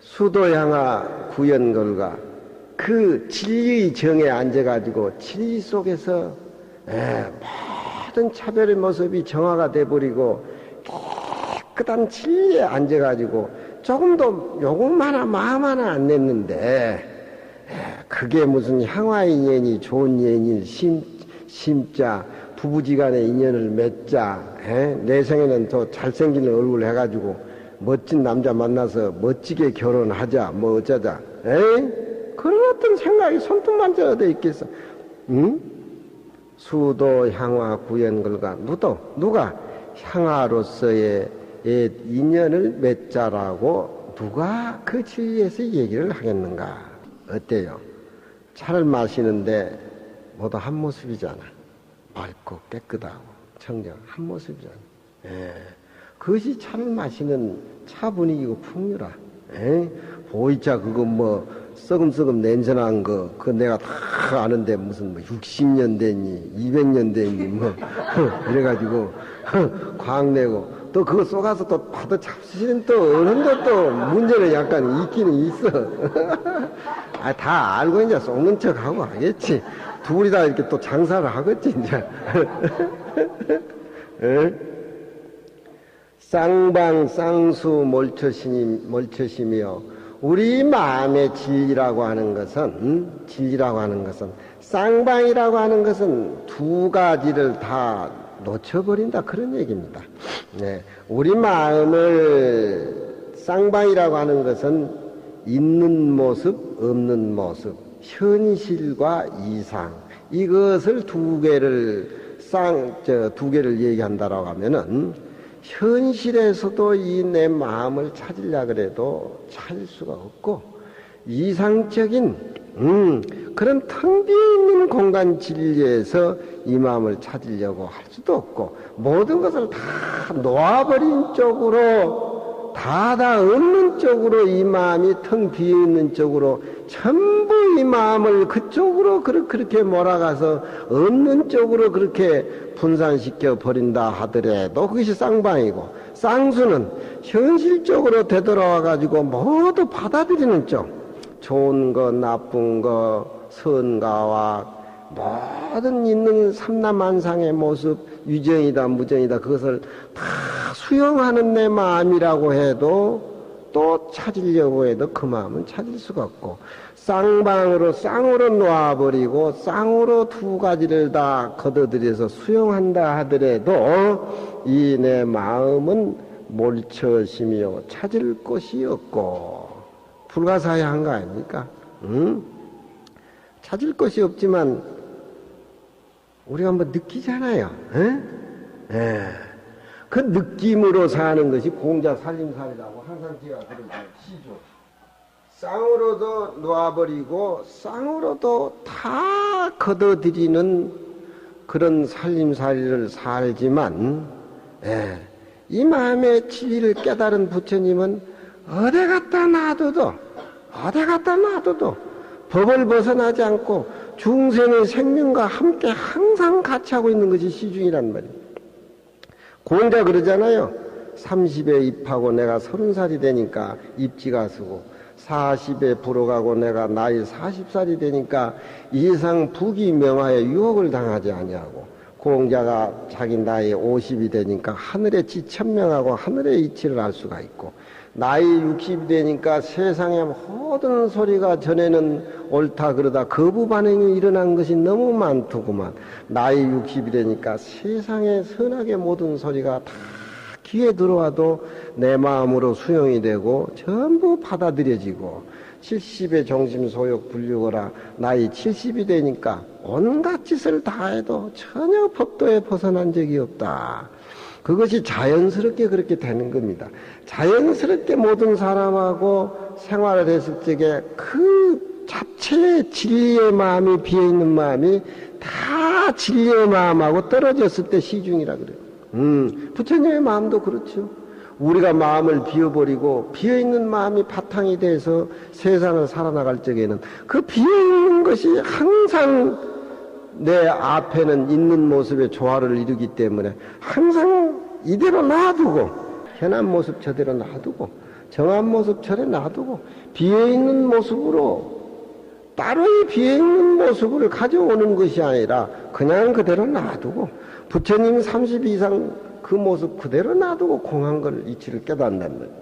수도향화 구연걸과 그 진리의 정에 앉아가지고 진리 속에서 모든 차별의 모습이 정화가 돼버리고 깨끗한 진리에 앉아가지고 조금도 요금 하나 마음 하나 안 냈는데 그게 무슨 향화 인연이 좋은 인연이 심자 부부지간의 인연을 맺자, 내 생에는 더 잘생긴 얼굴 해가지고 멋진 남자 만나서 멋지게 결혼하자 뭐 어쩌자, 그런 어떤 생각이 손톱만져도 있겠어. 응? 수도 향화 구연걸과 누가 향화로서의 인연을 맺자라고 누가 그 진리에서 얘기를 하겠는가? 어때요? 차를 마시는데 모두 한 모습이잖아. 맑고 깨끗하고 청정 한 모습이잖아. 그것이 차를 마시는 차 분위기고 풍류라. 보이자 그거 뭐 썩음썩음 냄새난 거 그거 내가 다 아는데 무슨 뭐 60년 됐니 200년 됐니 뭐 이래가지고 광내고 또 그거 쏘가서 또 받아 잡수시는 또 어른도 또 문제는 약간 있기는 있어. 아, 다 알고 이제 쏘는 척 하고 하겠지. 둘이 다 이렇게 또 장사를 하겠지 이제. 쌍방 쌍수 몰처시며 우리 마음의 진리라고 하는 것은 쌍방이라고 하는 것은 두 가지를 다 놓쳐버린다 그런 얘기입니다. 네, 우리 마음을 쌍방이라고 하는 것은 있는 모습, 없는 모습, 현실과 이상 이것을 두 개를 얘기한다라고 하면은 현실에서도 이 내 마음을 찾으려 그래도 찾을 수가 없고 이상적인 그런 텅 비어있는 공간 진리에서 이 마음을 찾으려고 할 수도 없고 모든 것을 다 놓아버린 쪽으로 다 없는 쪽으로 이 마음이 텅 비어있는 쪽으로 전부 이 마음을 그쪽으로 그렇게 몰아가서 없는 쪽으로 그렇게 분산시켜 버린다 하더라도 그것이 쌍방이고 쌍수는 현실적으로 되돌아와 가지고 모두 받아들이는 쪽 좋은 거 나쁜 거 선과 모든 있는 삼라만상의 모습 유정이다 무정이다 그것을 다 수용하는 내 마음이라고 해도 또 찾으려고 해도 그 마음은 찾을 수가 없고 쌍으로 놓아버리고 쌍으로 두 가지를 다 걷어들여서 수용한다 하더라도 이 내 마음은 몰처심이요 찾을 것이 없고 불가사의한 거 아닙니까? 찾을 것이 없지만 우리가 한번 느끼잖아요. 그 느낌으로 사는 것이 공자 살림살이라고 항상 제가 그러죠. 시조. 쌍으로도 놓아버리고 쌍으로도 다 걷어들이는 그런 살림살이를 살지만 이 마음의 진리를 깨달은 부처님은 어디 갖다 놔둬도 법을 벗어나지 않고 중생의 생명과 함께 항상 같이 하고 있는 것이 시중이란 말이에요. 공자 그러잖아요. 30에 입하고 내가 30살이 되니까 입지가 서고 40에 불어가고 내가 나이 40살이 되니까 이상 부귀명화에 유혹을 당하지 아니하고 공자가 자기 나이 50이 되니까 하늘의 지천명하고 하늘의 이치를 알 수가 있고 나이 60이 되니까 세상의 모든 소리가 전에는 옳다 그러다 거부 반응이 일어난 것이 너무 많더구만 나이 60이 되니까 세상의 선악의 모든 소리가 다 귀에 들어와도 내 마음으로 수용이 되고 전부 받아들여지고 70의 정심소욕 불류거라 나이 70이 되니까 온갖 짓을 다 해도 전혀 법도에 벗어난 적이 없다. 그것이 자연스럽게 그렇게 되는 겁니다. 자연스럽게 모든 사람하고 생활을 했을 적에 그 자체의 진리의 마음이 비어있는 마음이 다 진리의 마음하고 떨어졌을 때 시중이라 그래요. 부처님의 마음도 그렇죠. 우리가 마음을 비워버리고 비어있는 마음이 바탕이 돼서 세상을 살아나갈 적에는 그 비어있는 것이 항상 내 앞에는 있는 모습의 조화를 이루기 때문에 항상 이대로 놔두고 현한 모습 저대로 놔두고 정한 모습 저래 놔두고 비어있는 모습으로 따로의 비어있는 모습을 가져오는 것이 아니라 그냥 그대로 놔두고 부처님 30 이상 그 모습 그대로 놔두고 공한 걸 이치를 깨닫는다는 거예요.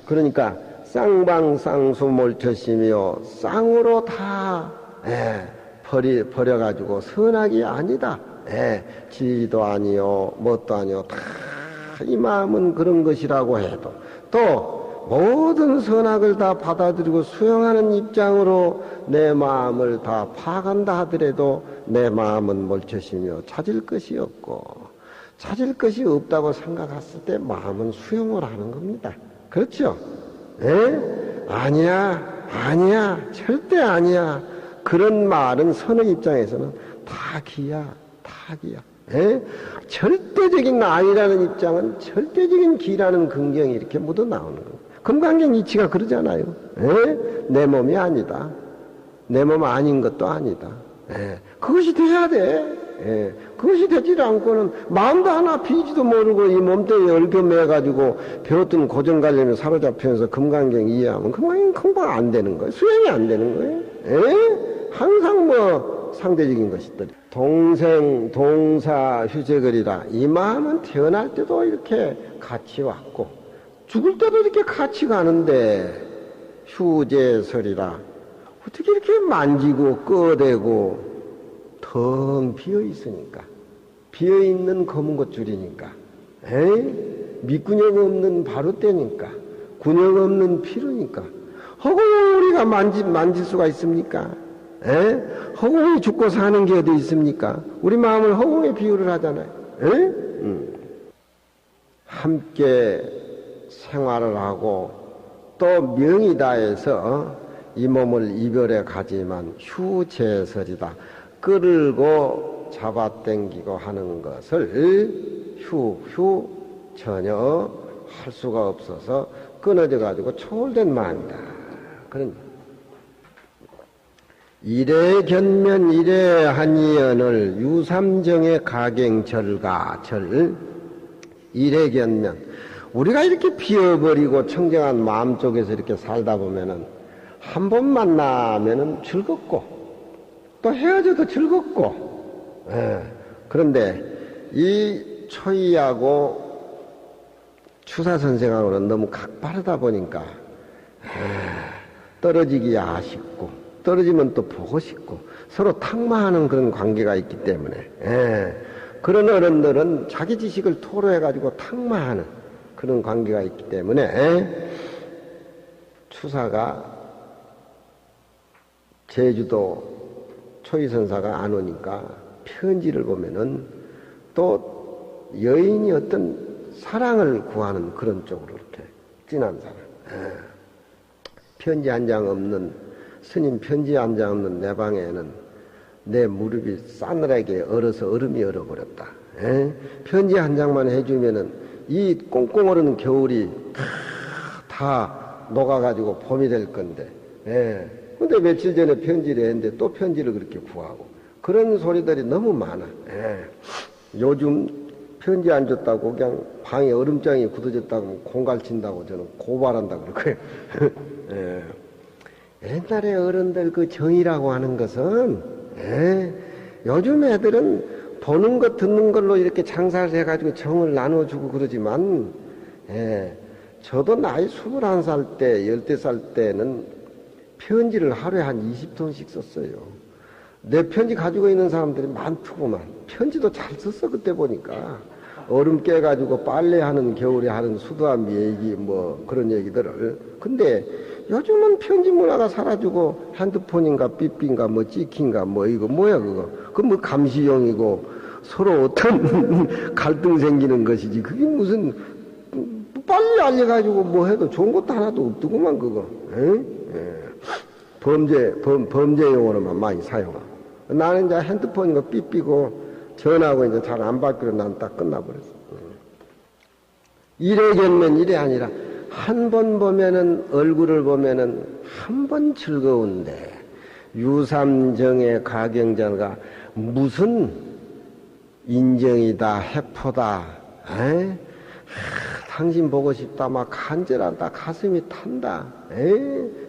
그러니까 쌍방쌍수 몰처심이요 쌍으로 다 버려가지고 선악이 아니다. 진리도 아니요 뭣도 아니요 다 이 마음은 그런 것이라고 해도 또 모든 선악을 다 받아들이고 수용하는 입장으로 내 마음을 다 파간다 하더라도 내 마음은 몰처심이요 찾을 것이 없고 찾을 것이 없다고 생각했을 때 마음은 수용을 하는 겁니다. 그렇죠? 아니야 절대 아니야 그런 말은 선의 입장에서는 타기야 예? 절대적인 아니라는 입장은 절대적인 기라는 긍정이 이렇게 묻어 나오는 거예요. 금강경 이치가 그러잖아요. 예? 내 몸이 아니다. 내 몸 아닌 것도 아니다. 예? 그것이 돼야 돼. 예? 그것이 되지 않고는 마음도 하나 비지도 모르고 이 몸뚱이에 얽혀매가지고 배웠던 고정관념에 사로잡히면서 금강경 이해하면 금강경 금방 안 되는 거예요. 수행이 안 되는 거예요. 예? 항상 뭐 상대적인 것이더니 동생 동사 휴재거리라. 이 마음은 태어날 때도 이렇게 같이 왔고 죽을 때도 이렇게 같이 가는데 휴재설이라. 어떻게 이렇게 만지고 꺼대고 텅 비어있으니까 비어있는 검은 것줄이니까 밑구녕 없는 바로떼니까 군역 없는 피로니까 허공을 우리가 만질 수가 있습니까? 허공이 죽고 사는 게 어디 있습니까? 우리 마음을 허공에 비유를 하잖아요. 함께 생활을 하고 또 명이 다해서 이 몸을 이별해 가지만 휴재설이다. 끌고 잡아당기고 하는 것을 전혀 할 수가 없어서 끊어져 가지고 초월된 마음이다. 그런 이래 견면 이래 한이연을 유삼정의 가갱절가절 이래 견면 우리가 이렇게 비어버리고 청정한 마음 쪽에서 이렇게 살다 보면은 한 번 만나면은 즐겁고 또 헤어져도 즐겁고 그런데 이 초이하고 추사 선생하고는 너무 각바르다 보니까 떨어지기 아쉽고 떨어지면 또 보고 싶고 서로 탁마하는 그런 관계가 있기 때문에 그런 어른들은 자기 지식을 토로해가지고 탁마하는 그런 관계가 있기 때문에 추사가 제주도 초이선사가 안 오니까 편지를 보면은 또 여인이 어떤 사랑을 구하는 그런 쪽으로 이렇게 진한 사람. 편지 한 장 없는 스님 편지 한 장 없는 내 방에는 내 무릎이 싸늘하게 얼어서 얼음이 얼어버렸다. 편지 한 장만 해주면은 이 꽁꽁 얼은 겨울이 다 녹아가지고 봄이 될 건데. 근데 며칠 전에 편지를 했는데 또 편지를 그렇게 구하고 그런 소리들이 너무 많아. 요즘 편지 안 줬다고 그냥 방에 얼음장이 굳어졌다고 공갈친다고 저는 고발한다고 그럴 거예요. 옛날에 어른들 그 정이라고 하는 것은 요즘 애들은 보는 것 듣는 걸로 이렇게 장사를 해가지고 정을 나눠주고 그러지만 저도 나이 21살 때 10살 때는 편지를 하루에 한 20통씩 썼어요. 내 편지 가지고 있는 사람들이 많더구만. 편지도 잘 썼어 그때 보니까. 얼음 깨가지고 빨래하는 겨울에 하는 수도함 얘기 뭐 그런 얘기들을. 근데 요즘은 편지 문화가 사라지고 핸드폰인가 삐삐인가 뭐 찍힌가 뭐 이거 뭐야 그거. 그 뭐 감시용이고 서로 어떤 갈등 생기는 것이지. 그게 무슨 빨리 알려가지고 뭐 해도 좋은 것도 하나도 없더구만 그거. 범죄 용어로만 많이 사용하고. 나는 이제 핸드폰이고 삐삐고 전화하고 이제 잘 안 받기로 난 딱 끝나버렸어. 이래 견면 이래 아니라 한 번 보면은 얼굴을 보면은 한 번 즐거운데 유삼정의 가경전가 무슨 인정이다 해포다. 당신 보고 싶다 막 간절하다 가슴이 탄다.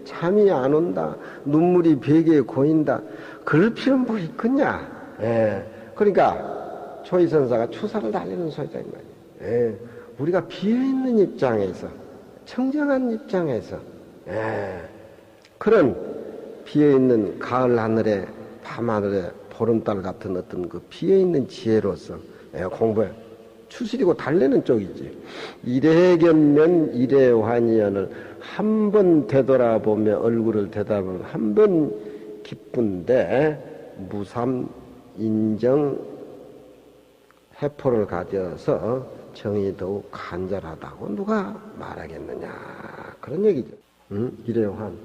잠이 안 온다. 눈물이 베개에 고인다. 그럴 필요는 뭐 있겠냐. 그러니까 초이선사가 추사를 달리는 소리다 이 말이에요. 우리가 비어있는 입장에서 청정한 입장에서 그런 비어있는 가을 하늘에 밤하늘에 보름달 같은 어떤 그 비어있는 지혜로서 공부해 추스리고 달래는 쪽이지. 이래견면 이래환희연을 한 번 되돌아보며 얼굴을 대답하면 한 번 기쁜데 무삼 인정 해포를 가져서 정이 더욱 간절하다고 누가 말하겠느냐 그런 얘기죠. 이래환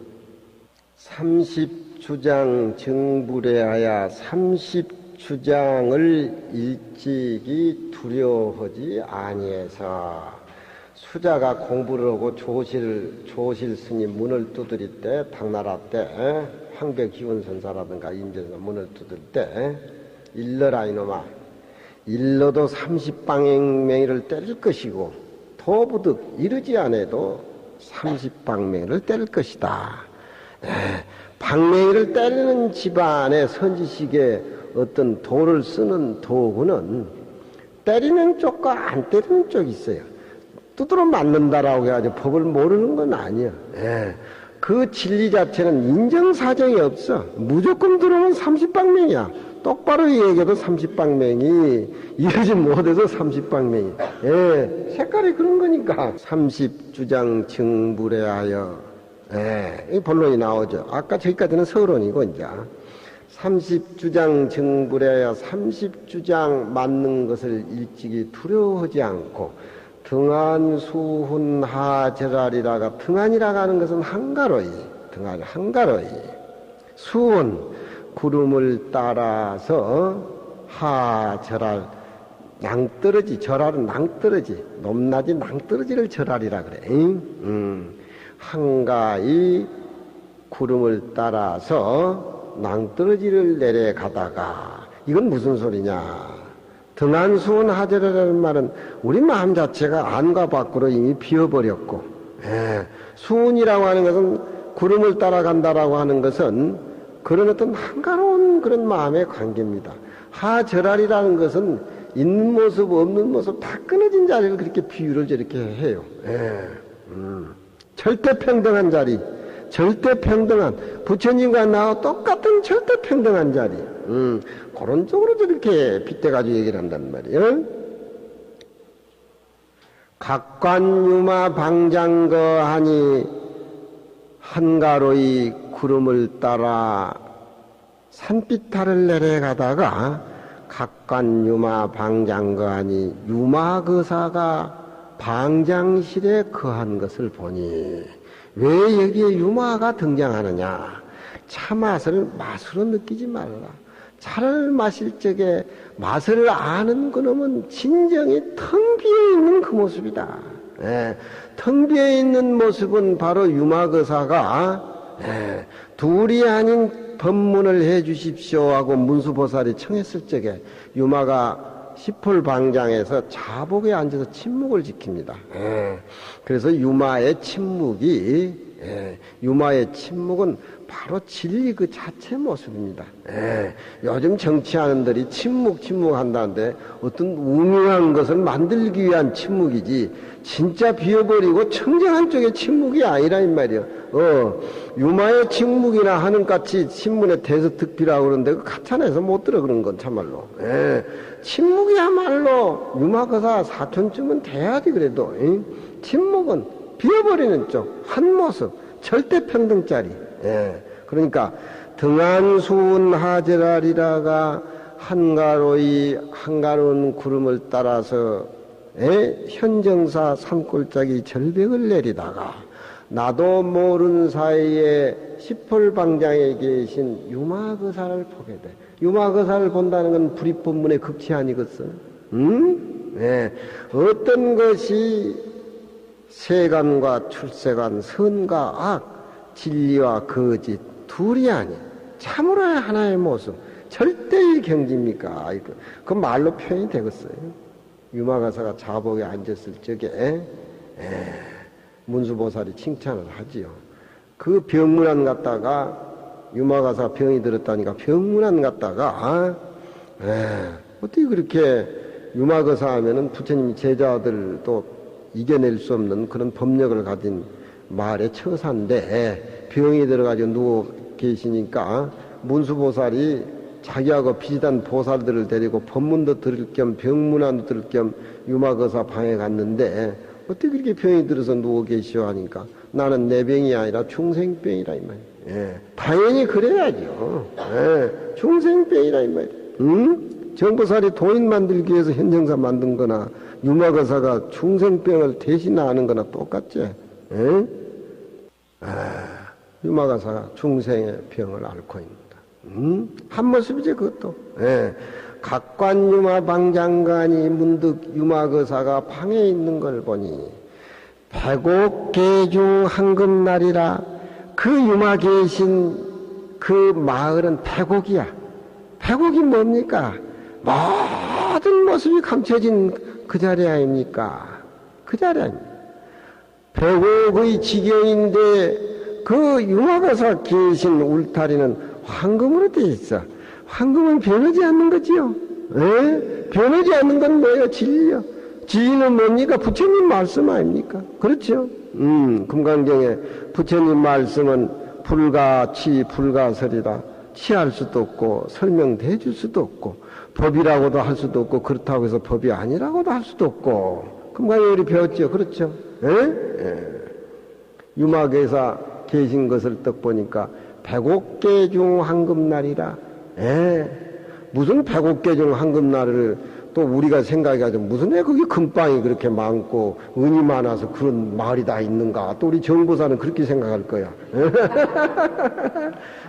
30주장 정불에 하야 30 30주장을 일찍이 두려워하지 아니해서 수자가 공부를 하고 조실 스님 문을 두드릴 때, 당나라 때 황백기원선사라든가 인제서 문을 두드릴 때 일러라 이놈아, 일러도 30방맹이를 때릴 것이고 도부득 이르지 않아도 30방맹이를 때릴 것이다. 방맹이를 때리는 집안의 선지식의 어떤 도를 쓰는 도구는 때리는 쪽과 안 때리는 쪽이 있어요. 두드러 맞는다라고 해가지고 법을 모르는 건 아니야. 그 진리 자체는 인정사정이 없어. 무조건 들어오면 30방맹이야. 똑바로 얘기해도 30방맹이, 이러지 못해서 30방맹이. 색깔이 그런 거니까. 30주장 증불해하여. 이 본론이 나오죠. 아까 저기까지는 서론이고, 이제. 30주장 증불해하여 30주장 맞는 것을 일찍이 두려워하지 않고, 등한수훈하제랄이라가, 등한이라고 하는 것은 한가로이, 등한 한가로이. 수훈, 구름을 따라서 하절할, 낭떠러지, 절할은 낭떠러지, 높낮이 낭떠러지를 절할이라 그래. 한가히 구름을 따라서 낭떠러지를 내려가다가, 이건 무슨 소리냐? 등한수훈 하절이라는 말은 우리 마음 자체가 안과 밖으로 이미 비어버렸고, 수훈이라고 하는 것은 구름을 따라간다라고 하는 것은 그런 어떤 한가로운 그런 마음의 관계입니다. 하절할이라는 것은 있는 모습 없는 모습 다 끊어진 자리를 그렇게 비유를 저렇게 해요. 절대평등한 자리, 절대평등한, 부처님과 나와 똑같은 절대평등한 자리, 그런 쪽으로 저렇게 빗대가지고 얘기를 한단 말이에요. 각관유마 방장거하니 한가로이 구름을 따라 산비탈을 내려가다가 각관유마 방장거하니 유마거사가 방장실에 거한 것을 보니, 왜 여기에 유마가 등장하느냐? 차 맛을 맛으로 느끼지 말라. 차를 마실 적에 맛을 아는 그놈은 진정히 텅 비어있는 그 모습이다. 텅 비어있는 모습은 바로 유마거사가 둘이 아닌 법문을 해 주십시오 하고 문수보살이 청했을 적에 유마가 시폴방장에서 자복에 앉아서 침묵을 지킵니다. 그래서 유마의 침묵은 바로 진리 그 자체 모습입니다. 요즘 정치하는들이 침묵한다는데 어떤 우명한 것을 만들기 위한 침묵이지, 진짜 비어버리고 청정한 쪽의 침묵이 아니라 이 말이요. 유마의 침묵이나 하는 같이 신문에 대서특필하고 그러는데 그 가찬에서 못 들어 그런 건 참말로. 침묵이야말로 유마거사 사촌쯤은 돼야지 그래도. 침묵은 비어버리는 쪽, 한 모습, 절대평등짜리. 그러니까 등한수훈 하제랄이라가 한가로운 구름을 따라서 현정사 산골짜기 절벽을 내리다가 나도 모르는 사이에 시폴방장에 계신 유마거사를 보게 돼. 유마거사를 본다는 건 불입법문의 극치 아니겠어? 어떤 것이 세간과 출세간, 선과 악, 진리와 거짓 둘이 아닌 참으로의 하나의 모습, 절대의 경지입니까? 그 말로 표현이 되겠어요. 유마거사가 자복에 앉았을 적에 문수보살이 칭찬을 하지요. 그 병문안 갔다가 유마거사 병이 들었다니까 병문안 갔다가 어떻게 그렇게 유마거사 하면은 부처님 제자들도 이겨낼 수 없는 그런 법력을 가진 말의 처사인데 병이 들어가지고 누워 계시니까 문수보살이 자기하고 비슷한 보살들을 데리고 법문도 들을 겸 병문안도 들을 겸 유마거사 방에 갔는데 어떻게 그렇게 병이 들어서 누워 계시오 하니까 나는 내 병이 아니라 중생병이라 이 말이에요. 당연히 그래야죠. 중생병이라 이 말이에요. 정보살이 도인 만들기 위해서 현정사 만든 거나 유마거사가 중생병을 대신하는 거나 똑같지. 유마거사가 중생의 병을 앓고 있습니다. 한 모습이지 그것도. 예. 각관유마방장관이 문득 유마거사가 방에 있는 걸 보니 백옥계 중 한금날이라 그 유마 계신 그 마을은 백옥이야. 백옥이 뭡니까? 모든 모습이 감춰진 그 자리 아닙니까? 그 자리 아닙니까? 백옥의 지경인데 그 유마거사 계신 울타리는 황금으로 되어 있어. 황금은 변하지 않는 거지요. 예? 변하지 않는 건 뭐예요? 진리요. 진리는 뭡니까? 부처님 말씀 아닙니까? 그렇죠? 금강경에 부처님 말씀은 불가치 불가설이라 치할 수도 없고 설명해 줄 수도 없고 법이라고도 할 수도 없고 그렇다고 해서 법이 아니라고도 할 수도 없고 금강에 우리 배웠죠. 그렇죠? 예? 예. 유마계사 계신 것을 딱 보니까 백옥계 중 황금날이라. 예. 무슨 백옥계 중 황금날을 또 우리가 생각해가지고 무슨 왜 거기 금방이 그렇게 많고 은이 많아서 그런 마을이 다 있는가. 또 우리 정보사는 그렇게 생각할 거야.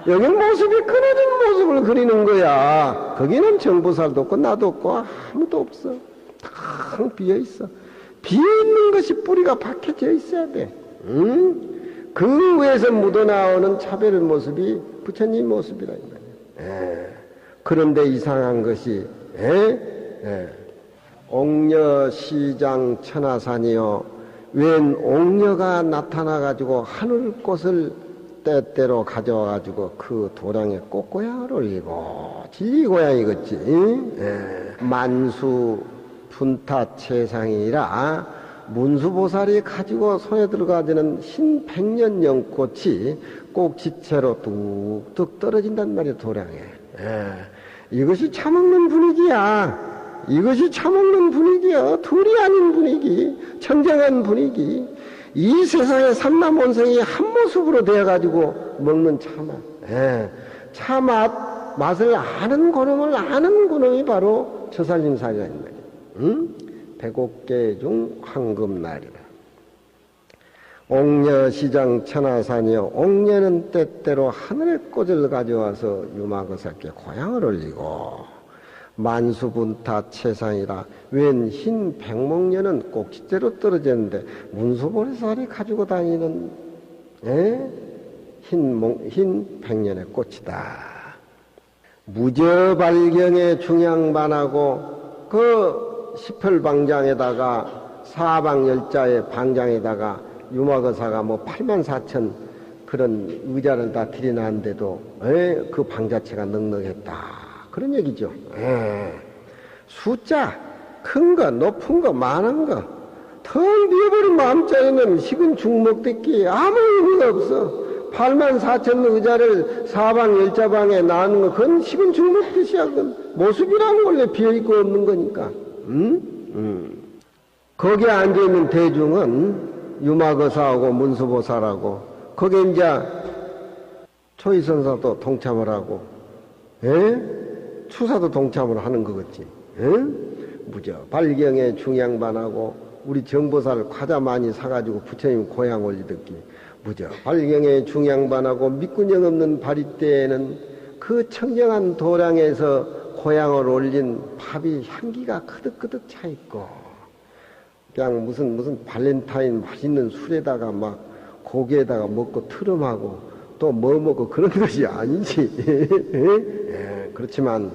여기 모습이 끊어진 모습을 그리는 거야. 거기는 정보살도 없고 나도 없고 아무도 없어. 텅 비어있어. 비어있는 것이 뿌리가 박혀져 있어야 돼. 그 위에서 묻어나오는 차별 모습이 부처님 모습이라 이 말이야. 그런데 이상한 것이 옥녀 시장 천하산이요 웬 옥녀가 나타나가지고 하늘꽃을 때때로 가져와가지고 그 도량에 꽃고향을 올리고 진리고향이겠지. 만수 분타채상이라 문수보살이 가지고 손에 들어가지는 흰 백년연꽃이 꼭지채로 뚝뚝 떨어진단 말이야 도량에. 이것이 차먹는 분위기야. 이것이 차먹는 분위기야. 둘이 아닌 분위기, 청정한 분위기. 이 세상에 삼남원성이 한 모습으로 되어가지고 먹는 차맛. 차맛, 맛을 아는 고놈을 아는 고놈이 바로 저살림살이라 이 말이야. 백옥계 중 황금날이라. 옥녀시장 천하산이요. 옥녀는 때때로 하늘의 꽃을 가져와서 유마거사께 고향을 올리고 만수분타 채상이라 웬 흰 백목녀는 꼭지대로 떨어졌는데 문수보살이 가지고 다니는 흰 백년의 꽃이다. 무저발경의 중양반하고 그 18방장에다가 사방열자의 방장에다가 유마거사가 뭐 84,000 그런 의자를 다 들여놨는데도 그 방 자체가 넉넉했다. 그런 얘기죠. 숫자 큰 거, 높은 거, 많은 거, 텅 비어버린 마음자리는 식은 죽먹듣기 아무 의미가 없어. 84,000 의자를 사방 열자방에 놔는 거, 그건 식은 죽먹듯이야. 그건 모습이라는 원래 비어있고 없는 거니까. 거기에 앉아있는 대중은 유마거사하고 문수보살하고 거기에 이제 초이선사도 동참을 하고 추사도 동참을 하는 거겠지. 무저 발경의 중양반하고 우리 정보살 과자 많이 사가지고 부처님 고향 올리듣기 무저 발경의 중양반하고 밑구녕 없는 바리떼에는 그 청정한 도량에서 고향을 올린 밥이 향기가 크득크득 차있고 그냥 무슨 발렌타인 맛있는 술에다가 막 고기에다가 먹고 트름하고 또 뭐 먹고 그런 것이 아니지. 그렇지만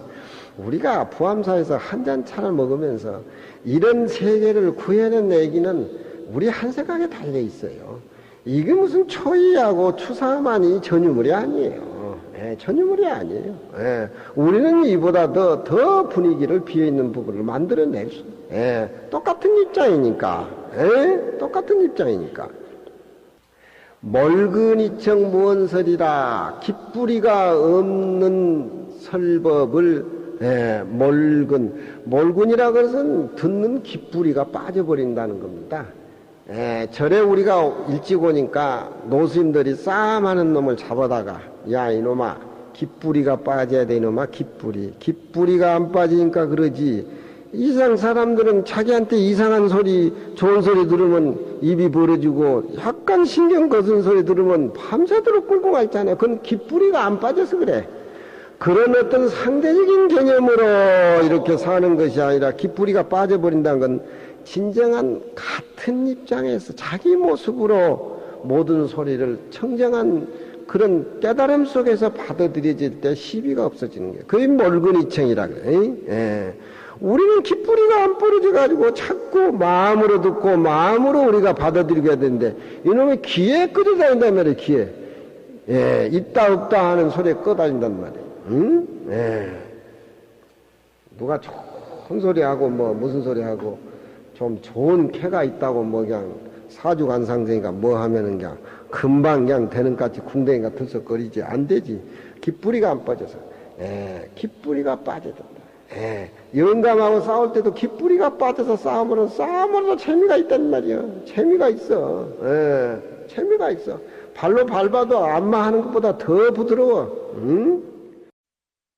우리가 부암사에서 한 잔 차를 먹으면서 이런 세계를 구해낸 얘기는 우리 한 생각에 달려 있어요. 이게 무슨 초이하고 추사만이 전유물이 아니에요. 전유물이 아니에요. 우리는 이보다 더 분위기를 비어있는 부분을 만들어낼 수. 똑같은 입장이니까. 똑같은 입장이니까. 멀근이청 무언설이라 깃뿌리가 없는 설법을 몰근이라고 해서는 듣는 깃뿌리가 빠져버린다는 겁니다. 절에 우리가 일찍 오니까 노스님들이 싸움하는 놈을 잡아다가 야 이놈아 깃뿌리가 빠져야 돼 이놈아 깃뿌리가 안 빠지니까 그러지. 이상 사람들은 자기한테 이상한 소리 좋은 소리 들으면 입이 벌어지고 약간 신경 거슬린 소리 들으면 밤새도록 꿀고 있잖아요. 그건 깃뿌리가 안 빠져서 그래. 그런 어떤 상대적인 개념으로 이렇게 사는 것이 아니라 깃뿌리가 빠져버린다는 건 진정한 같은 입장에서 자기 모습으로 모든 소리를 청정한 그런 깨달음 속에서 받아들여질 때 시비가 없어지는 거예요. 그게 몰근이청이라 그래. 예. 우리는 깃뿌리가 안 부러져가지고 자꾸 마음으로 듣고 마음으로 우리가 받아들이게 되는데 이놈의 귀에 끄덕다닌단 말이에요. 귀에. 예, 있다 없다 하는 소리에 끄덕다닌단 말이에요. 응? 예. 누가 좋은 소리하고 뭐 무슨 소리하고 좀 좋은 캐가 있다고 뭐 그냥 사주관상생이가 뭐 하면은 그냥 금방 그냥 되는 같이 궁뎅이가 들썩거리지. 안 되지. 깃뿌리가 안 빠져서. 예, 깃뿌리가 빠져든다. 예, 영감하고 싸울 때도 깃뿌리가 빠져서 싸움으로도 재미가 있단 말이야. 재미가 있어. 예, 재미가 있어. 발로 밟아도 안마하는 것보다 더 부드러워. 응?